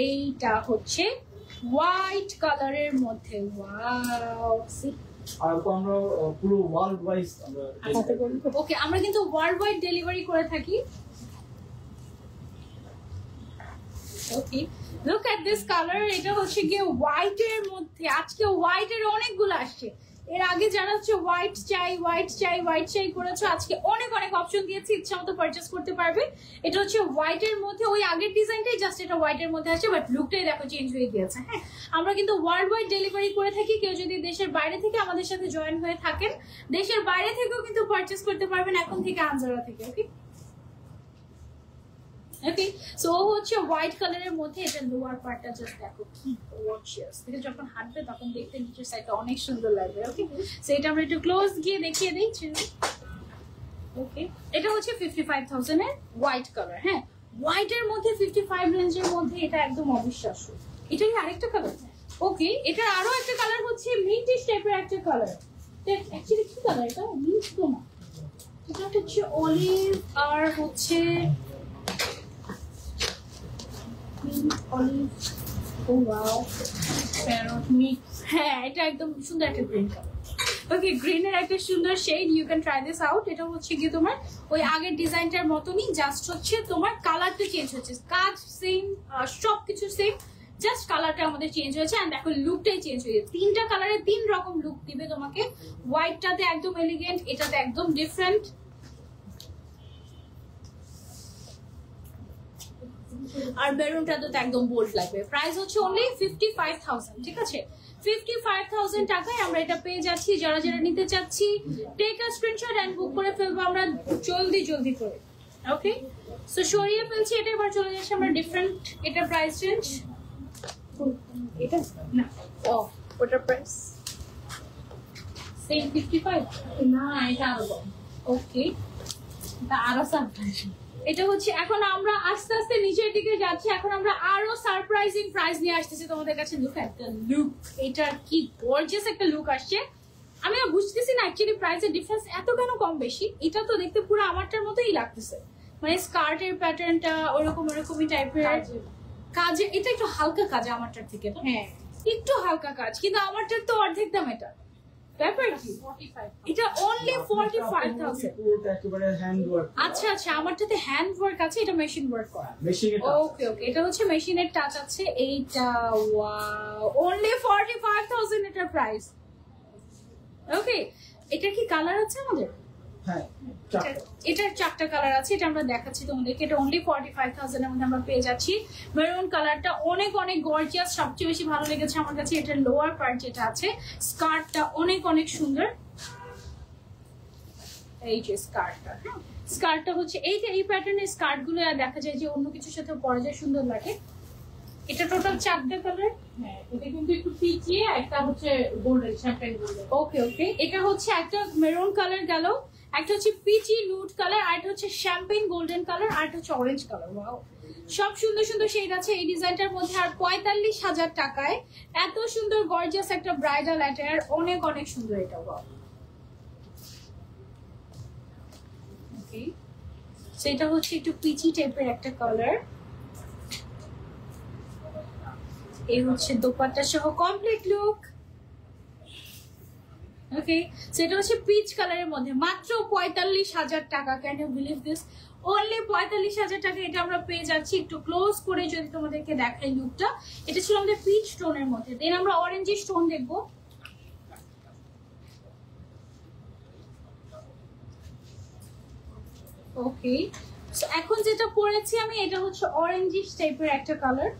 এইটা হচ্ছে হোয়াইট কালারের মধ্যে, ওয়াও। আর আমরা পুরো ওয়ার্ল্ড ওয়াইজ আমরা ওকে, আমরা কিন্তু ওয়ার্ল্ড ওয়াইড ডেলিভারি করে থাকি। ওকে, লুক এট দিস কালার। এটা হচ্ছে গিয়ে হোয়াইট এর মধ্যে, আজকে হোয়াইট এর অনেকগুলো আসছে। এর আগে যারা হচ্ছে হোয়াইট চাই করেছো, আজকে অনেক অনেক অপশন দিয়েছি, ইচ্ছা মতো পারচেস করতে পারবে। এটা হচ্ছে হোয়াইট এর মধ্যে, ওই আগের ডিজাইনটাই জাস্ট এটা হোয়াইট এর মধ্যে আছে, বাট লুকটাই দেখো চেঞ্জ হয়ে গিয়েছে। হ্যাঁ, আমরা কিন্তু ওয়ার্ল্ড ওয়াইড ডেলিভারি করে থাকি। কেউ যদি দেশের বাইরে থেকে আমাদের সাথে জয়েন হয়ে থাকেন, দেশের বাইরে থেকেও কিন্তু পারচেস করতে পারবেন এখন থেকে, আনজারা থেকে। ওকে ওকে, সো হচ্ছে হোয়াইট কালারের মধ্যে, এটা লোয়ার পার্টটা জাস্ট দেখো কি গর্জিয়াস, এটা যখন হাঁটবে তখন দেখতে নিচের সাইডটা অনেক সুন্দর লাগবে। ওকে, সো এটা আমরা একটু ক্লোজ গিয়ে দেখিয়ে দিচ্ছি। ওকে, এটা হচ্ছে 55,000 এর হোয়াইট কালার। হ্যাঁ, হোয়াইট এর মধ্যে 55 রেঞ্জের মধ্যে এটা একদম অবিশ্বাস্য। এটাই আরেকটা কালার। ওকে, এটার আরো একটা কালার হচ্ছে মিন্টিশ টাইপের একটা কালার। অ্যাকচুয়ালি কি কালার এটা? মিন্ট তো না, এটা হচ্ছে অলিভ আর হচ্ছে অলিভ। ও ওয়াও, প্যারট মিক্স। হ্যাঁ, এটা একদম সুন্দর একটা গ্রিন কালার। ওকে, গ্রিনের একটা সুন্দর shade, you can try this out. এটা হচ্ছে কি তোমার ওই আগের ডিজাইনটার মতনই, জাস্ট হচ্ছে তোমার কালারটা চেঞ্জ হচ্ছে, কাজ সেম, সবকিছু সেম, জাস্ট কালারটা আমাদের চেঞ্জ হয়েছে। এন্ড দেখো লুকটাই চেঞ্জ হয়ে গেছে, তিনটা কালারে তিন রকম লুক দিবে তোমাকে। হোয়াইটটাতে একদম এলিগেন্ট, এটাতে একদম ডিফারেন্ট। আর মেরুনটাতে তো একদম বোল্ড লাগবে। প্রাইস হচ্ছে অনলি 55,000। ঠিক আছে, 55,000 টাকায় আমরা এটা পেয়ে যাচ্ছি। যারা যারা নিতে চাচ্ছি টেক আ স্ক্রিনশট এন্ড বুক করে ফেলবো আমরা জলদি করে। ওকে, সো সরিয়ে ফেলছি এটা, এবার চলে যাচ্ছি আমরা ডিফারেন্ট। এটা প্রাইস রেঞ্জ, এটা না, ও ওটার প্রাইস সেম 55 না, এটা আরো ওকে, এটা আরো সারপ্রাইজ। এটা হচ্ছে এখন আমরা আস্তে আস্তে নিচের দিকে যাচ্ছি, এখন আমরা আরো সারপ্রাইজিং প্রাইস নিয়ে আসতেছি তোমাদের কাছে। লুক এট দ্য লুক, এটা কি গর্জিয়াস একটা লুক আসছে। আমি বুঝতেছি না অ্যাকচুয়ালি প্রাইসের ডিফারেন্স এত কেন কম বেশি। এটা তো দেখতে পুরো আমারটার মতোই লাগতেছে, মানে স্কার্টের প্যাটার্নটা ওরকমই টাইপের কাজে, এটা একটু হালকা কাজ আমারটার থেকে। হ্যাঁ, একটু হালকা কাজ, কিন্তু আমারটার তো অর্ধেক দাম। এটা ব্যাপার কি, এটা অনলি 45,000। একেবারে হ্যান্ড ওয়ার্ক। আচ্ছা, আমারটাতে হ্যান্ড ওয়ার্ক আছে, এটা মেশিন ওয়ার্ক করা। মেশিনে ওকে, এটা হচ্ছে মেশিনের টাচ আছে। এইটা ওয়াও, অনলি 45,000 এটার প্রাইস। ওকে, এটার কি কালার আছে আমাদের? হ্যাঁ, এটার 4টা কালার আছে, এটা আমরা দেখাচ্ছি তোমাদেরকে। এটা অনলি 45,000 এর মধ্যে আমরা পেয়ে যাচ্ছি। মেরুন কালারটা অনেক অনেক গর্জিয়াস, সবচেয়ে বেশি ভালো লেগেছে আমার কাছে এটার লোয়ার পার্ট যেটা আছে। স্কার্টটা অনেক অনেক সুন্দর, এই যে স্কার্টটা হচ্ছে এই প্যাটার্নের স্কার্ট গুলো দেখা যায় যে অন্য কিছুর সাথে পরা যায়, সুন্দর লাগে। এটা টোটাল 4টা কালার। হ্যাঁ, এটা কিন্তু একটু পিচিয়ে, একটা হচ্ছে গোল্ডেন, শ্যাম্পেন গোল্ডেন। ওকে, এটা হচ্ছে একটা মেরুন কালার গেল, একটা হচ্ছে পিচি নুড কালার, আর একটা হচ্ছে শ্যাম্পেন গোল্ডেন কালার, আর একটা হচ্ছে অরেঞ্জ কালার। ওয়াও, সব সুন্দর সুন্দর শেড আছে এই ডিজাইনটার মধ্যে। আর 45,000 টাকায় এত সুন্দর গর্জিয়াস একটা ব্রাইডাল অ্যাটায়ার, অনেক অনেক সুন্দর এটা। ওয়াও, ওকে, সেটা হচ্ছে একটু পিচি টাইপের একটা কালার। এই হচ্ছে দোপাট্টা সহ কমপ্লিট লুক। ওকে, সেটা হচ্ছে পিচ কালারের মধ্যে মাত্র 45,000 টাকা। Can you believe this? Only 45,000 টাকা এটা আমরা পেয়ে যাচ্ছি। একটু ক্লোজ করে যদি তোমাদেরকে দেখাই লুকটা, এটা ছিল আমাদের পিচ স্টোনের মধ্যে। দেন আমরা অরেঞ্জ স্টোন দেখবো। ওকে, সো এখন যেটা পরেছি আমি, এটা হচ্ছে অরেঞ্জিশ টাইপের একটা কালার।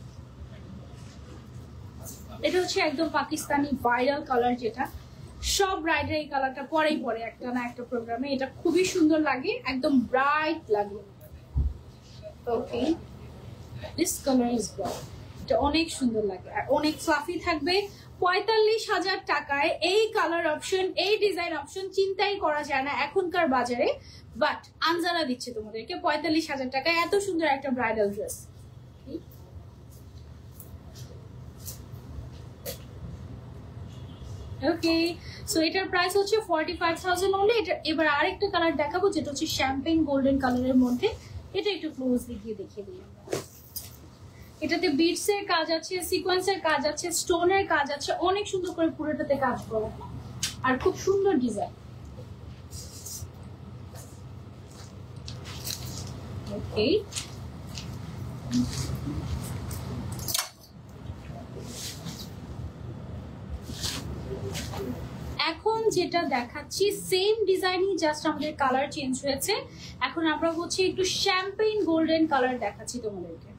এটা হচ্ছে একদম পাকিস্তানি ভাইরাল কালার, যেটা সব ব্রাইডার এই কালারটা পরেই পরে একটা না একটা প্রোগ্রামে। এটা খুবই সুন্দর লাগে, একদম ব্রাইট লাগে। ওকে, দিস কালার ইজ ব্রাইট। এটা অনেক সুন্দর লাগে আর অনেক ফ্লাফি থাকবে। 45,000 টাকায় এই কালার অপশন, এই ডিজাইন অপশন চিন্তাই করা যায় না এখনকার বাজারে। বাট আনজারা দিচ্ছে তোমাদেরকে 45,000 টাকায় এত সুন্দর একটা ব্রাইডাল ড্রেস। ওকে, সো এটার প্রাইস হচ্ছে 45,000 অনলি। এটা এবার আরেকটা কালার দেখাবো, যেটা হচ্ছে শ্যাম্পেন গোল্ডেন কালারের মধ্যে। এটা একটু ক্লোজলি গিয়ে দেখিয়ে দিই আমরা। এটাতে বিটস এর কাজ আছে, সিকোয়েন্সের কাজ আছে, স্টোনের কাজ আছে, অনেক সুন্দর করে পুরোটাতে কাজ করা আর খুব সুন্দর ডিজাইন। ওকে, এখন যেটা দেখাচ্ছি সেম ডিজাইনই, জাস্ট আমাদের কালার চেঞ্জ হয়েছে। এখন আমরা হচ্ছে একটু শ্যাম্পেইন গোল্ডেন কালার দেখাচ্ছি তোমাদেরকে।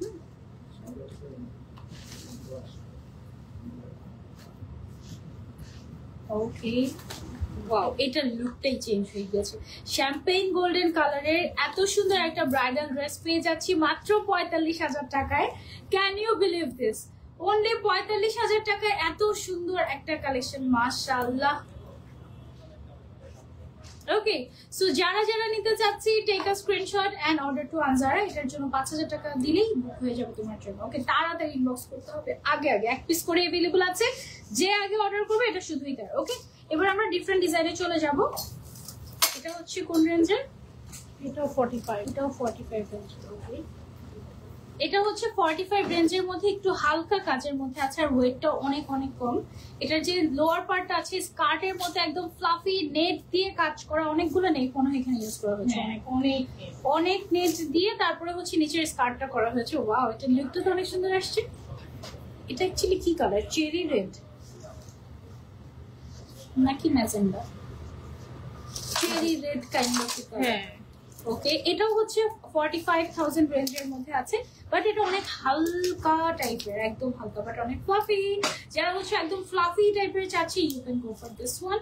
ওকে, ওয়াও, এটার লুকটাই চেঞ্জ হয়ে গেছে। শ্যাম্পেইন গোল্ডেন কালারের এত সুন্দর একটা ব্রাইডাল ড্রেস পেয়ে যাচ্ছি মাত্র 45,000 টাকায়। Can you believe this? Only 45,000 টাকায় এত সুন্দর একটা কালেকশন, মাশাআল্লাহ। ওকে, সো যারা যারা নিতে চাচ্ছি, take a screenshot and order to Anjara. এটার জন্য 5,000 টাকা দিলেই বুক হয়ে যাবে তোমার জন্য। ওকে, তাড়াতাড়ি ইনবক্স করতে হবে, আগে আগে এক পিস করে अवेलेबल আছে, যে আগে অর্ডার করবে এটা শুধুই তার। ওকে, এবার আমরা ডিফারেন্ট ডিজাইনে চলে যাব। এটা হচ্ছে কোন রেঞ্জের? এটাও 45। এটাও 45 রেঞ্জ। ওকে, এটা হচ্ছে 45 রেঞ্জের মধ্যে, একটু হালকা কাজের মধ্যে আছে আর ওয়েটটা অনেক অনেক কম। এটার যে লোয়ার পার্টটা আছে স্কার্টের মধ্যে একদম ফ্লাফি নেট দিয়ে কাজ করা, অনেকগুলো নেট মনে হয় এখানে ইউজ করা হয়েছে, অনেক নেট দিয়ে তারপরে হচ্ছে নিচের স্কার্টটা করা হয়েছে। ওয়াও, এটা লুকটা তো অনেক সুন্দর আসছে। এটা অ্যাকচুয়ালি কি কালার? চেরি রেড নাকি magenta? Cherry red kind of colour. হ্যাঁ, ওকে, এটাও হচ্ছে 45,000 রেঞ্জের মধ্যে আছে, বাট এটা অনেক হালকা টাইপের, একদম হালকা বাট অনেক ফ্লাফি। যারা হচ্ছে একদম ফ্লাফি টাইপের চাচ্ছি, you can go for this one.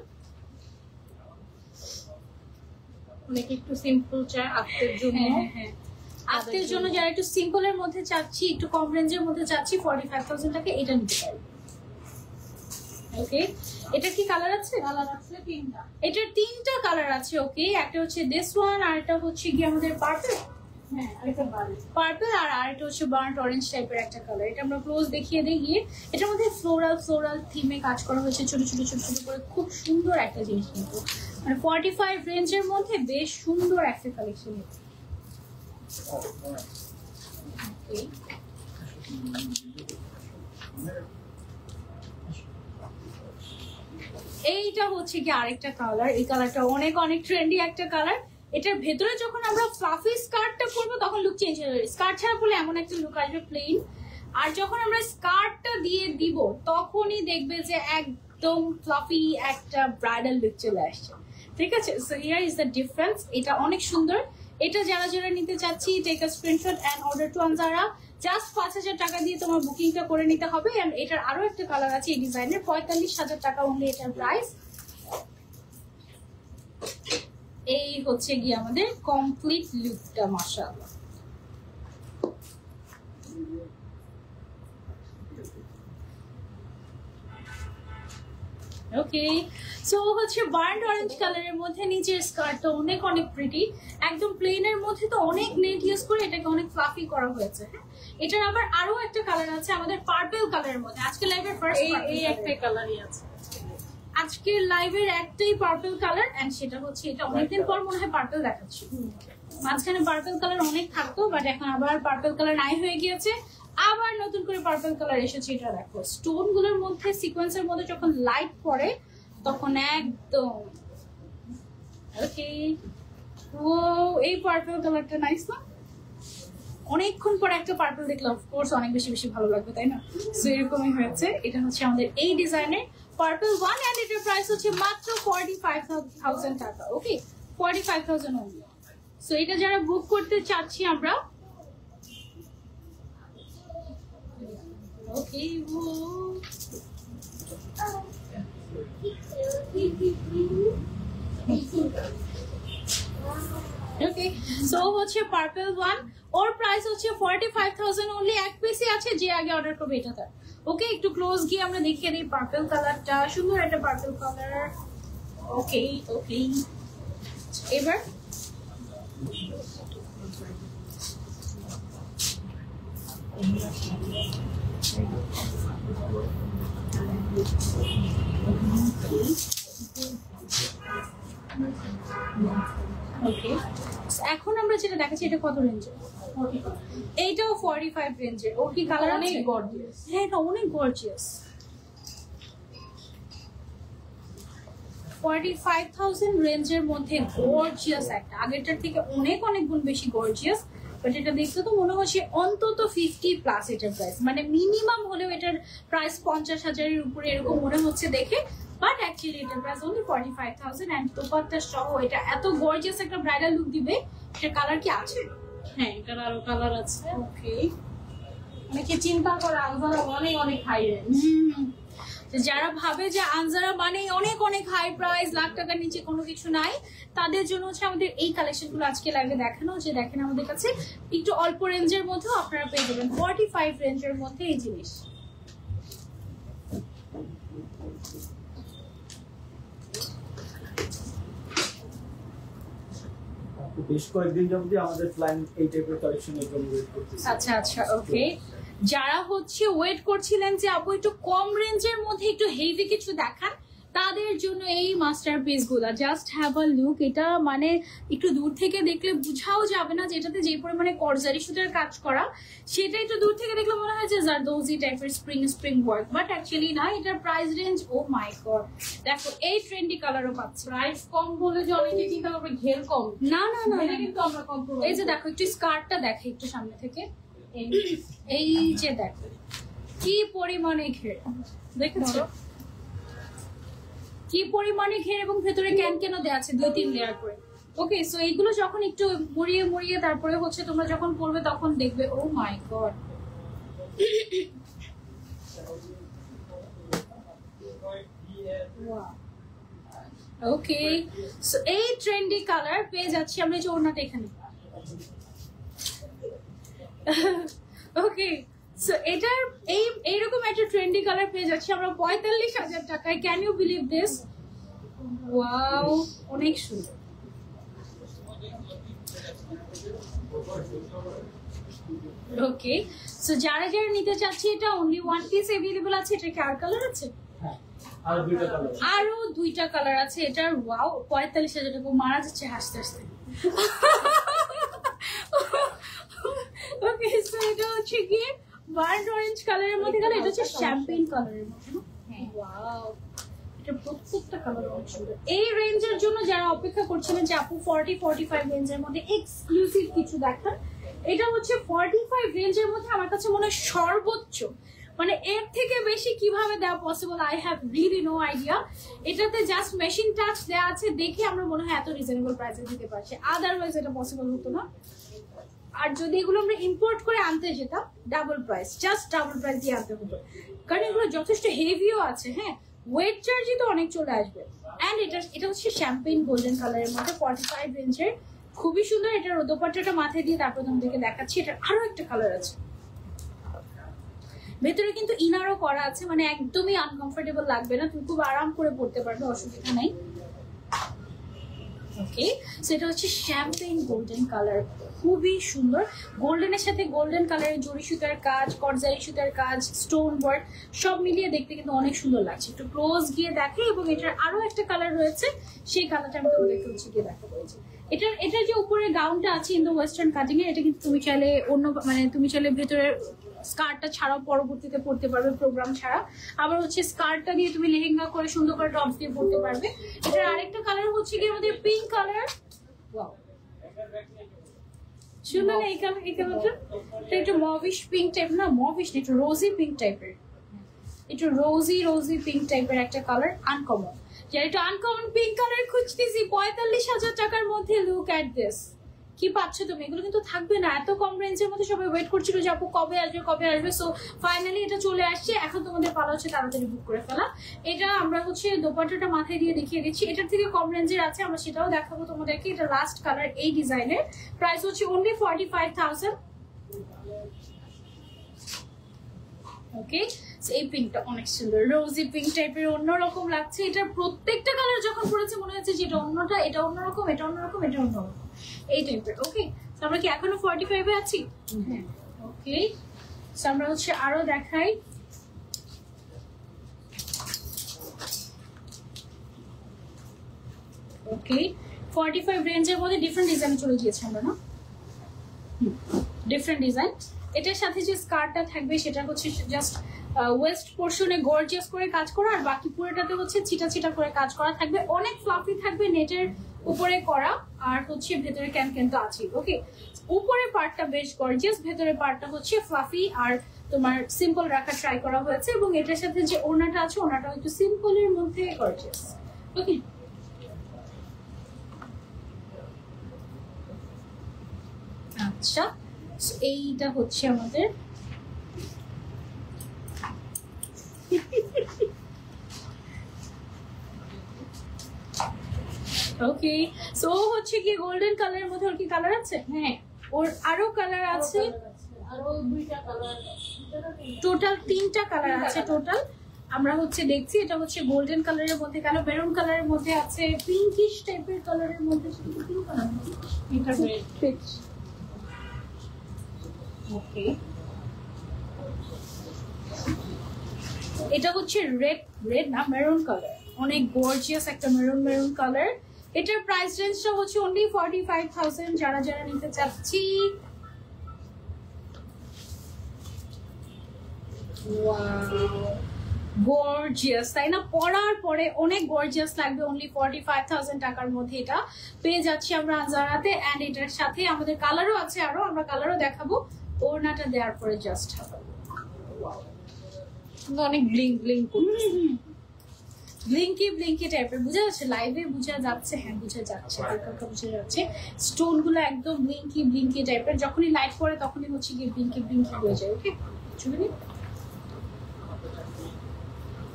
অনেক একটু সিম্পল চাই আত্মের জন্য। হ্যাঁ, আজকের জন্য যারা একটু সিম্পলের মধ্যে চাচ্ছি, একটু কম রেঞ্জের মধ্যে চাচ্ছি, 45,000 টাকা এটা নিতে পারবে। ওকে, এটা কি কালার আছে? কালার আছে 3টা। এটার 3টা কালার আছে। ওকে, একটা হচ্ছে দিস ওয়ান, আর এটা হচ্ছে কি আমাদের পার্পল। হ্যাঁ, এটা পার্পল, আর আরেকটা হচ্ছে বার্ন্ট অরেঞ্জ টাইপের একটা কালার। এটা আমরা ক্লোজ দেখিয়ে দিই গিয়ে। এটার মধ্যে ফ্লোরাল থিমে কাজ করা হয়েছে, ছোট ছোট ছোট ছোট করে, খুব সুন্দর একটা জিনিস কিন্তু। মানে 45 রেঞ্জের মধ্যে বেশ সুন্দর একটা কালেকশন। এইটা হচ্ছে কি আরেকটা কালার। এই কালারটা অনেক অনেক ট্রেন্ডি একটা কালার। এটার ভেতরে যখন আমরা ফ্লাফি স্কার্টটা পরবো তখন লুক চেঞ্জ হয়ে যাবে। স্কার্ট ছাড়া পরলে এমন একটা লুক আসবে প্লেন, আর যখন আমরা স্কার্টটা দিয়ে দিব তখনই দেখবে যে একদম ফ্লাফি একটা ব্রাইডাল লুক চলে আসছে। ঠিক আছে, so here is the difference. এটা অনেক সুন্দর। এটা যারা যারা নিতে চাচ্ছি, take a screenshot and order to Anjara. Just 5,000 টাকা দিয়ে তোমার বুকিংটা করে নিতে হবে। এন্ড এটার আরো একটা কালার আছে এই ডিজাইনের, 45,000 টাকা অনলি এটার প্রাইস। এই হচ্ছে গিয়ে আমাদের কমপ্লিট লুকটা, মাশাআল্লাহ। ওকে, সো হচ্ছে বার্ন্ট অরেঞ্জ কালারের মধ্যে নিচের স্কার্টটা অনেক অনেক প্রিটি, একদম প্লেনের মধ্যে তো অনেক নেট ইউজ করে এটাকে অনেক ফ্লাফি করা হয়েছে। এটার আবার আরো একটা কালার আছে আমাদের পার্পল কালারের মধ্যে। আজকে লাইভের ফার্স্ট এই একটা কালারই আছে। আজকের লাইভের একটাই পার্পল কালার, এন্ড সেটা হচ্ছে এটা অনেকদিন পর মনে হয় পার্পল দেখাচ্ছি। মাঝখানে পার্পল কালার অনেক থাকতো, বাট এখন আবার পার্পল কালার নাই হয়ে গিয়েছে, আবার নতুন করে পার্পল কালার এসেছে। এটা দেখো, স্টোন গুলোর মধ্যে সিকোয়েন্সের মধ্যে যখন লাইট পড়ে তখন একদম ওকে। ও এই পার্পল কালারটা নাইস না? অনেকক্ষণ পর একটা পার্পল দেখলে অফকোর্স অনেক বেশি বেশি ভালো লাগবে, তাই না? সো এরকমই হয়েছে। এটা হচ্ছে আমাদের এই ডিজাইনের পার্পল 1 এন্ড এটার প্রাইস হচ্ছে মাত্র 45,000 টাকা। ওকে, 45,000 only। সো এটা যারা বুক করতে চাচ্ছি আমরা, ওকে ওকে। সো হচ্ছে পার্পল 1, ওর প্রাইস হচ্ছে 45,000 only। এক পিসই আছে, যে আগে অর্ডার করবে এটা তার। ওকে, একটু ক্লোজ গিয়ে আমরা দেখিয়ে দিই পার্পল কালারটা। সুন্দর একটা পার্পল কালার। ওকে ওকে, এবার ওকে, এখন আমরা যেটা দেখাচ্ছি এটা কত রেঞ্জের? এইটাও 45 রেঞ্জের। ওর কি কালার অনেক আছে? গর্জিয়াস। হ্যাঁ, এটা অনেক গর্জিয়াস। 45,000 রেঞ্জের মধ্যে গর্জিয়াস একটা, আগেরটার থেকে অনেক অনেক গুণ বেশি গর্জিয়াস। বাট এটা দেখতে তো মনে হচ্ছে অন্তত 50+ এটার প্রাইস, মানে মিনিমাম হলেও এটার প্রাইস 50,000-এর উপরে এরকম মনে হচ্ছে দেখে। বাট অ্যাকচুয়ালি এটার প্রাইস অনলি 45,000 এন্ড দোপাট্টা সহ এটা এত গর্জিয়াস একটা ব্রাইডাল লুক দিবে। এটার কালার কি আছে? হ্যাঁ, এটার আরো কালার আছে। ওকে, অনেকে চিন্তা করে আলজারা অনেক অনেক হাই রেঞ্জ। যারা ভাবে যে আনজারা মানে অনেক অনেক হাই প্রাইস, লাখ টাকার নিচে কোনো কিছু নাই, তাদের জন্য হচ্ছে আমাদের এই কালেকশন গুলো আজকে লাইভে দেখানো। যে দেখেন আমাদের কাছে একটু অল্প রেঞ্জের মধ্যেও আপনারা পেয়ে যাবেন 45 রেঞ্জের মধ্যে এই জিনিস। বেশ কয়েকদিন যাবতীয় আমাদের ক্লায়েন্ট এই টাইপের কালেকশনের জন্য ওয়েট করতেছে। আচ্ছা আচ্ছা, ওকে। যারা হচ্ছে ওয়েট করছিলেন যে আপু একটু কম রেঞ্জের মধ্যে একটু হেভি কিছু দেখান, তাদের জন্য এই মাস্টারপিস গুলা। Just have a look. এটা মানে একটু দূর থেকে দেখলে বুঝাও যাবে না যেটাতে যে পরিমাণে করজারি সুতার কাজ করা, সেটা একটু দূর থেকে দেখলে মনে হয় যে জারদৌজি টাইপের স্প্রিং ওয়ার্ক, বাট অ্যাকচুয়ালি না। এটার প্রাইস রেঞ্জ, ও মাই গড, দেখো এই ট্রেন্ডি কালারও পাচ্ছি। প্রাইস কম বলে যে অনেকে চিন্তা করবে ঘের কম। না না না, এটা কিন্তু আমরা কম্প্রোমাইজ। এই যে দেখো একটু স্কার্টটা দেখে একটু সামনে থেকে, এই যে দেখো কি পরিমাণে ঘের, দেখেছো কি পরিমাণে ঘের, এবং ভেতরে ক্যান দেওয়া আছে 2-3 লেয়ার করে। ওকে, সো এইগুলো যখন একটু মুড়িয়ে মুড়িয়ে তারপরে হচ্ছে তোমরা যখন পরবে তখন দেখবে ও মাই গড। ওকে, সো এই ট্রেন্ডি কালার পেয়ে যাচ্ছি আমরা, যে ওড়নাটা এখানে। ওকে, সো এটার এইরকম একটা ট্রেন্ডি কালার পেয়ে যাচ্ছি আমরা 45,000 টাকায়। Can you believe this? Wow, অনেক সুন্দর। ওকে, সো যারা যারা নিতে চাচ্ছি, এটা অনলি 1 পিস अवेलेबल আছে। এটা কি আর কালার আছে? হ্যাঁ, আর দুইটা কালার। আরো 2টা কালার আছে এটার। ওয়াও, 45,000 টাকা মারা যাচ্ছে হাসতে হাসতে। ওকে, সো এটা হচ্ছে কি বার্ন অরেঞ্জ কালারের মধ্যে, কালার এটা হচ্ছে শ্যাম্পেন কালারের মধ্যে। ওয়াও, এটা প্রত্যেকটা কালার অনেক সুন্দর। এই রেঞ্জের জন্য যারা অপেক্ষা করছিলেন যে আপু 40-45 রেঞ্জের মধ্যে এক্সক্লুসিভ কিছু দেখান, এটা হচ্ছে 45 রেঞ্জের মধ্যে আমার কাছে মনে হয় সর্বোচ্চ। মানে এর থেকে বেশি কিভাবে দেওয়া possible, I have really no idea. এটাতে জাস্ট মেশিন টাচ দেওয়া আছে দেখে আমরা মনে হয় এত রিজনেবল প্রাইসে দিতে পারছি, আদারওয়াইজ এটা পসিবল হতো না। আর যদি এগুলো আমরা ইম্পোর্ট করে আনতে যেতাম, double price, just double price দিয়ে আনতে হতো, কারণ এগুলো যথেষ্ট হেভিও আছে। হ্যাঁ, ওয়েট চার্জই তো অনেক চলে আসবে। অ্যান্ড এটা হচ্ছে শ্যাম্পেন গোল্ডেন কালারের মধ্যে 45 রেঞ্জের, খুবই সুন্দর। এটার দোপাট্টাটা মাথায় দিয়ে তারপর তোমাদেরকে দেখাচ্ছি। এটার আরো একটা কালার আছে, ভেতরে কিন্তু ইনারও করা আছে, মানে একদমই আনকমফোর্টেবল লাগবে না, তুমি খুব আরাম করে পড়তে পারবে, অসুবিধা নাই। ওকে, সেটা হচ্ছে শ্যাম্পেন গোল্ডেন কালার, খুবই সুন্দর। গোল্ডেনের সাথে গোল্ডেন কালারের জরি সুতার কাজ, করজারি সুতার কাজ, স্টোন ওয়ার্ক সব মিলিয়ে দেখতে কিন্তু অনেক সুন্দর লাগছে। একটু ক্লোজ গিয়ে দেখে, এবং এটার আরো একটা কালার রয়েছে, সেই কালারটা আমি তোমাদেরকে হচ্ছে গিয়ে দেখাবো। এটার যে উপরে গাউনটা আছে ইন্দো ওয়েস্টার্ন কাটিং এর, এটা কিন্তু তুমি চাইলে অন্য, মানে তুমি চাইলে ভেতরে স্কার্টটা ছাড়াও পরবর্তীতে পরতে পারবে প্রোগ্রাম ছাড়া। আবার হচ্ছে স্কার্টটা দিয়ে তুমি লেহেঙ্গা করে সুন্দর করে টপস দিয়ে পরতে পারবে। এটার আরেকটা কালার হচ্ছে কি আমাদের পিঙ্ক কালার। ওয়াও সুন্দর না এই কালারটা? এটা একটু মভিশ পিঙ্ক টাইপ, না মভিশ না, একটু রোজি পিঙ্ক টাইপের, একটু রোজি পিঙ্ক টাইপের একটা কালার, আনকমন। যারা একটু আনকমন পিঙ্ক কালার খুঁজতেছি 45,000 টাকার মধ্যে, লুক এট দিস। কি পাচ্ছ তুমি? এগুলো কিন্তু থাকবে না এত কম রেঞ্জের মধ্যে। সবাই ওয়েট করছিল যে আপু কবে আসবে। সো ফাইনালি এটা চলে আসছে। এখন তোমাদের পালা হচ্ছে তাড়াতাড়ি বুক করে ফেলা। এটা আমরা হচ্ছে দোপাট্টাটা মাথায় দিয়ে দেখিয়ে দিচ্ছি। এটার থেকে কম রেঞ্জের আছে, আমরা সেটাও দেখাবো তোমাদেরকে। এটা লাস্ট কালার এই ডিজাইনের, প্রাইস হচ্ছে অনলি 45,000। ওকে, এই পিঙ্কটা অনেক সুন্দর, রোজি পিঙ্ক টাইপের, অন্যরকম লাগছে। এটার প্রত্যেকটা কালার যখন পড়েছে মনে হচ্ছে যে এটা অন্যটা, এটা অন্যরকম, এটা অন্যরকম, এটা অন্যরকম, এই টাইপের। ওকে, আমরা কি এখনো 45 এ আছি? হ্যাঁ। ওকে, আমরা হচ্ছে আরো দেখাই। ওকে, 45 রেঞ্জের মধ্যে ডিফারেন্ট ডিজাইন চলে গিয়েছে আমরা, না ডিফারেন্ট ডিজাইন। এটার সাথে যে স্কার্টটা থাকবে সেটা হচ্ছে জাস্ট ওয়েস্ট পোর্শনে গর্জিয়াস করে কাজ করা, আর বাকি পুরোটাতে হচ্ছে ছিটা করে কাজ করা থাকবে। অনেক ফ্লাফি থাকবে, নেটের উপরে করা, আর হচ্ছে ভেতরে ক্যান তো আছে। ওকে, উপরের পার্টটা বেশ গর্জিয়াস, ভেতরের পার্টটা হচ্ছে ফ্লাফি আর তোমার সিম্পল রাখা ট্রাই করা হয়েছে। এবং এটার সাথে যে ওড়নাটা আছে, ওড়নাটা একটু সিম্পলের মধ্যে গর্জিয়াস। ওকে, আচ্ছা এইটা হচ্ছে আমাদের ওকে। সো হচ্ছে কি গোল্ডেন কালারের মধ্যে ওর কি কালার আছে? হ্যাঁ, ওর আরো কালার আছে, আরো 2টা কালার, টোটাল 3টা কালার আছে টোটাল। আমরা হচ্ছে দেখছি এটা হচ্ছে গোল্ডেন কালারের মধ্যে, কালো মেরুন কালারের মধ্যে আছে, পিঙ্কিশ টাইপের কালারের মধ্যে, পিঙ্ক কালার, এটা রেড। ওকে, এটা হচ্ছে রেড না মেরুন কালার, অনেক গর্জিয়াস একটা মেরুন কালার। এটার প্রাইস রেঞ্জটা হচ্ছে অনলি 45,000। যারা নিতে চাচ্ছি, গর্জিয়াস তাই না? পরার পরে অনেক গর্জিয়াস লাগবে। অনলি 45,000 টাকার মধ্যে এটা পেয়ে যাচ্ছি আমরা আনজারাতে। এন্ড এটার সাথে আমাদের কালারও আছে, আরো আমরা কালারও দেখাবো। ওড়নাটা দেওয়ার পরে জাস্ট অনেক ব্লিং করছে, ব্লিঙ্কি টাইপের। বোঝা যাচ্ছে লাইভে? বোঝা যাচ্ছে? হ্যাঁ বোঝা যাচ্ছে, হালকা বোঝা যাচ্ছে। স্টোন গুলো একদম ব্লিঙ্কি টাইপের, যখনই লাইট পড়ে তখনই হচ্ছে গিয়ে ব্লিঙ্কি হয়ে যায়। ওকে,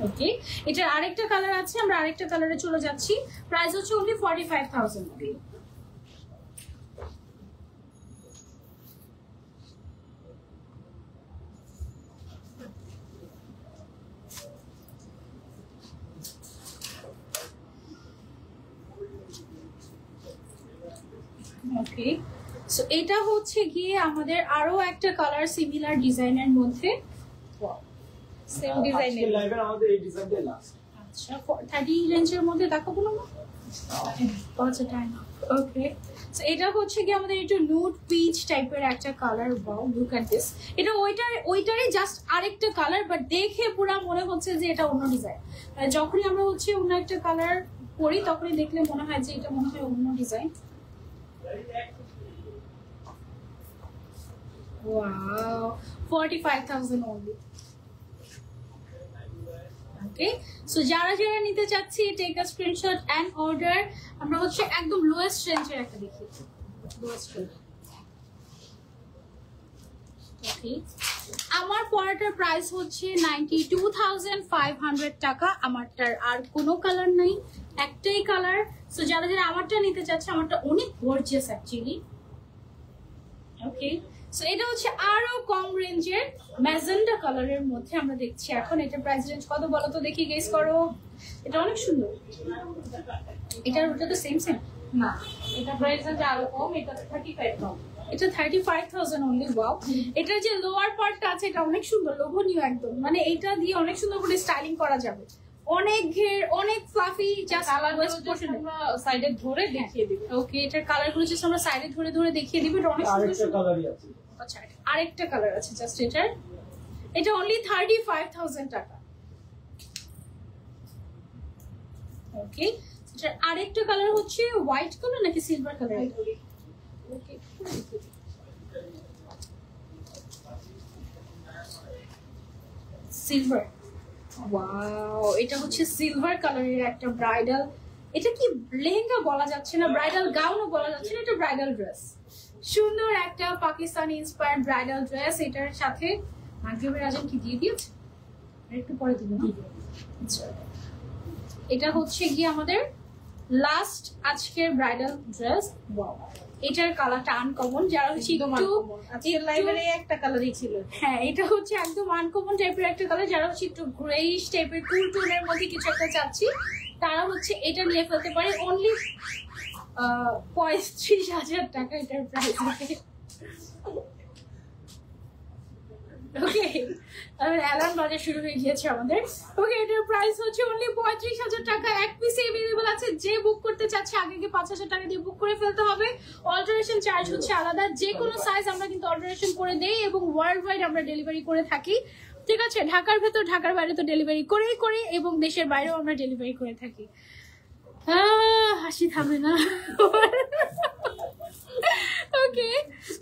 ওকে, এটার আরেকটা কালার আছে, আমরা আরেকটা কালারে চলে যাচ্ছি। প্রাইস হচ্ছে অনলি 45,000। ওকে, সো এটা হচ্ছে গিয়ে আমাদের আরো একটা কালার সিমিলার ডিজাইনের মধ্যে, সেম ডিজাইনের। লাইভের আমাদের এই ডিজাইনটাই লাস্ট। আচ্ছা, 30 রেঞ্জের মধ্যে দেখাবো না? আচ্ছা, টাইম। ওকে, সো এটা হচ্ছে কি আমাদের একটু নুড পিচ টাইপের একটা colour. Wow, look at this. এটা ওইটারই জাস্ট আরেকটা কালার, বাট দেখে পুরো মনে হচ্ছে যে এটা অন্য ডিজাইন। যখনই আমরা হচ্ছে অন্য একটা কালার পরি তখনই দেখলে মনে হয় যে এটা মনে হয় অন্য design. Wow, 45,000 only. Okay, so যারা নিতে চাচ্ছি take a screenshot and order. আমরা হচ্ছে একদম লোয়েস্ট রেঞ্জের একটা দেখি, লোয়েস্ট রেঞ্জ। ওকে, আমার পরাটার প্রাইস হচ্ছে 92,500 টাকা। আমারটার আর কোনো কালার নাই, একটাই কালার। সো যারা আমারটা নিতে চাচ্ছে, আমারটা অনেক গর্জিয়াস অ্যাকচুয়ালি। ওকে, সো এটা হচ্ছে আরো কম রেঞ্জের ম্যাজেন্ডা কালারের মধ্যে আমরা দেখছি এখন। এটা প্রাইস রেঞ্জ কত বলো তো দেখি, গেস করো। এটা অনেক সুন্দর। এটার ওটা তো সেম না, এটা প্রাইস আছে আরো কম, এটা 35 কম। এটা 35,000 অনলি। ওয়াও, এটার যে লোয়ার পার্টটা আছে এটা অনেক সুন্দর, লোভনীয় একদম। মানে এটা দিয়ে অনেক সুন্দর করে স্টাইলিং করা যাবে। অনেক ঘের, অনেক ফ্লাফি। জাস্ট আমরা সাইডে ধরে দেখিয়ে দিব। ওকে, এটার কালারগুলো জাস্ট আমরা সাইডে ধরে দেখিয়ে দিব। এটা অনেক সুন্দর। আরেকটা কালারই আছে। আচ্ছা, আরেকটা কালার আছে জাস্ট এটার। এটা অনলি 35,000 টাকা। ওকে, আরেকটা কালার হচ্ছে হোয়াইট কালার নাকি সিলভার কালার? ওকে, সিলভার। ওয়াও, এটা হচ্ছে সিলভার কালারের একটা ব্রাইডাল, এটা কি লেহেঙ্গা বলা যাচ্ছে না, ব্রাইডাল গাউনও বলা যাচ্ছে না, এটা ব্রাইডাল ড্রেস। সুন্দর একটা পাকিস্তানি ইন্সপায়ার্ড ব্রাইডাল ড্রেস। এটার সাথে মাগরিবের আজান কি দিয়ে দিয়েছে, একটু পরে তুমি দিয়ে দিও। এটা হচ্ছে কি আমাদের লাস্ট আজকের ব্রাইডাল ড্রেস। ওয়াও, এটার কালারটা আনকমন, যারা হচ্ছে আজকের লাইব্রেরি একটা কালারই ছিল। হ্যাঁ, এটা হচ্ছে একদম আনকমন টাইপের একটা কালার, যারা হচ্ছে একটু গ্রেইশ টাইপের কুল টোনের মধ্যে কিছু একটা চাচ্ছি তারা হচ্ছে এটা নিয়ে ফেলতে পারে। অনলি 35,000 টাকা এটার প্রাইস। ওকে, অ্যালার্ম বাজা শুরু হয়ে গিয়েছে আমাদের। ওকে, এটার প্রাইস হচ্ছে অনলি 35,000 টাকা। এক পিসে अवेलेबल আছে, যে বুক করতে চাচ্ছে আগে 5,000 টাকা দিয়ে বুক করে ফেলতে হবে। অল্টারেশন চার্জ হচ্ছে আলাদা, যে কোনো সাইজ আমরা কিন্তু অল্টারেশন করে দেই এবং ওয়ার্ল্ড ওয়াইড আমরা ডেলিভারি করে থাকি। ঠিক আছে, ঢাকার ভেতর ঢাকার বাইরে তো ডেলিভারি করেই করি এবং দেশের বাইরেও আমরা ডেলিভারি করে থাকি। হাসি থামে না। ওকে,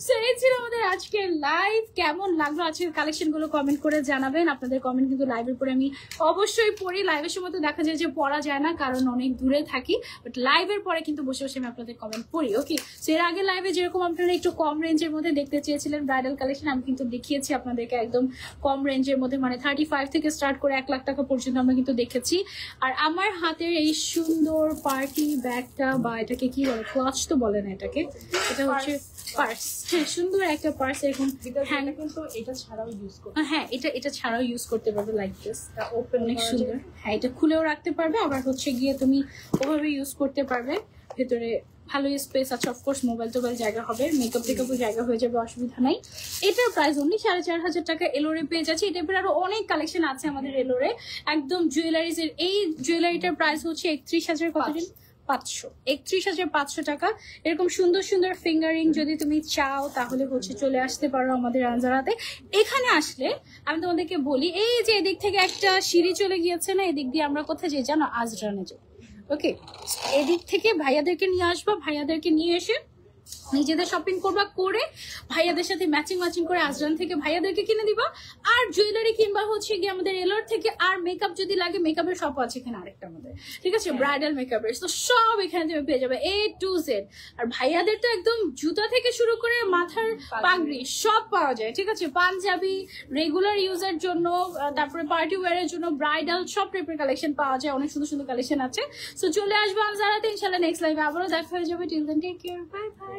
সো এই ছিল আমাদের আজকের লাইভ। কেমন লাগলো আজকের কালেকশন গুলো কমেন্ট করে জানাবেন। আপনাদের কমেন্ট কিন্তু লাইভের পরে আমি অবশ্যই পড়ি। লাইভের সময় তো দেখা যায় যে পড়া যায় না, কারণ অনেক দূরে থাকি, বাট লাইভের পরে কিন্তু বসে বসে আমি আপনাদের কমেন্ট পড়ি। ওকে, সো এর আগে লাইভে যেরকম আপনারা একটু কম রেঞ্জের মধ্যে দেখতে চেয়েছিলেন ব্রাইডাল কালেকশন, আমি কিন্তু দেখিয়েছি আপনাদেরকে একদম কম রেঞ্জের মধ্যে, মানে 35 থেকে স্টার্ট করে 1 লাখ টাকা পর্যন্ত আমরা কিন্তু দেখেছি। আর আমার হাতের এই সুন্দর পার্টি ব্যাগটা, বা এটাকে কি বলে, ক্লাচ তো বলে না এটাকে, এটা হচ্ছে পার্স। হ্যাঁ, সুন্দর একটা পার্স। এরকম কিন্তু এটা ছাড়াও ইউজ করতে, হ্যাঁ এটা ছাড়াও ইউজ করতে পারবে, লাইক দিস, ওপেন, অনেক সুন্দর। হ্যাঁ, এটা খুলেও রাখতে পারবে, আবার হচ্ছে গিয়ে তুমি ওভাবে ইউজ করতে পারবে। ভেতরে ভালো স্পেস আছে, অফকোর্স মোবাইল টোবাইল জায়গা হবে, মেকআপ টেকআপও জায়গা হয়ে যাবে, অসুবিধা নাই। এটার প্রাইস অনলি 4,500 টাকা। এলোরে পেয়ে যাচ্ছে। এই টাইপের আরো অনেক কালেকশন আছে আমাদের এলোরে। একদম জুয়েলারিজ এর এই জুয়েলারিটার প্রাইস হচ্ছে 31,500 টাকা। এরকম সুন্দর সুন্দর ফিঙ্গারিং যদি তুমি চাও তাহলে হচ্ছে চলে আসতে পারো আমাদের আনজারাতে। এখানে আসলে আমি তোমাদেরকে বলি, এই যে এদিক থেকে একটা সিঁড়ি চলে গিয়েছে না, এদিক দিয়ে আমরা কোথায় যাই জানো? আজরানে যাই। ওকে, এদিক থেকে ভাইয়াদেরকে নিয়ে আসবা, ভাইয়াদেরকে নিয়ে এসে নিজেদের শপিং করবা, করে ভাইয়াদের সাথে ম্যাচিং করে আজরান থেকে ভাইয়াদেরকে কিনে দিবা। আর জুয়েলারি কিনবা হচ্ছে গিয়ে আমাদের এলোর থেকে। আর মেকআপ যদি লাগে, মেকআপের শপ আছে এখানে আরেকটা আমাদের, ঠিক আছে, ব্রাইডাল মেকআপের। তো সব এখানে তুমি পেয়ে যাবে A to Z। আর ভাইয়াদের তো একদম জুতা থেকে শুরু করে মাথার পাগড়ি সব পাওয়া যায়, ঠিক আছে, পাঞ্জাবি, রেগুলার ইউজের জন্য, তারপরে পার্টি ওয়ারের জন্য, ব্রাইডাল সব টাইপের কালেকশন পাওয়া যায়। অনেক সুন্দর সুন্দর কালেকশন আছে। সো চলে আসবো আনজারাতে, ইনশাল্লাহ নেক্সট লাইভে আবারও দেখা হয়ে যাবে। Till then take care, bye by.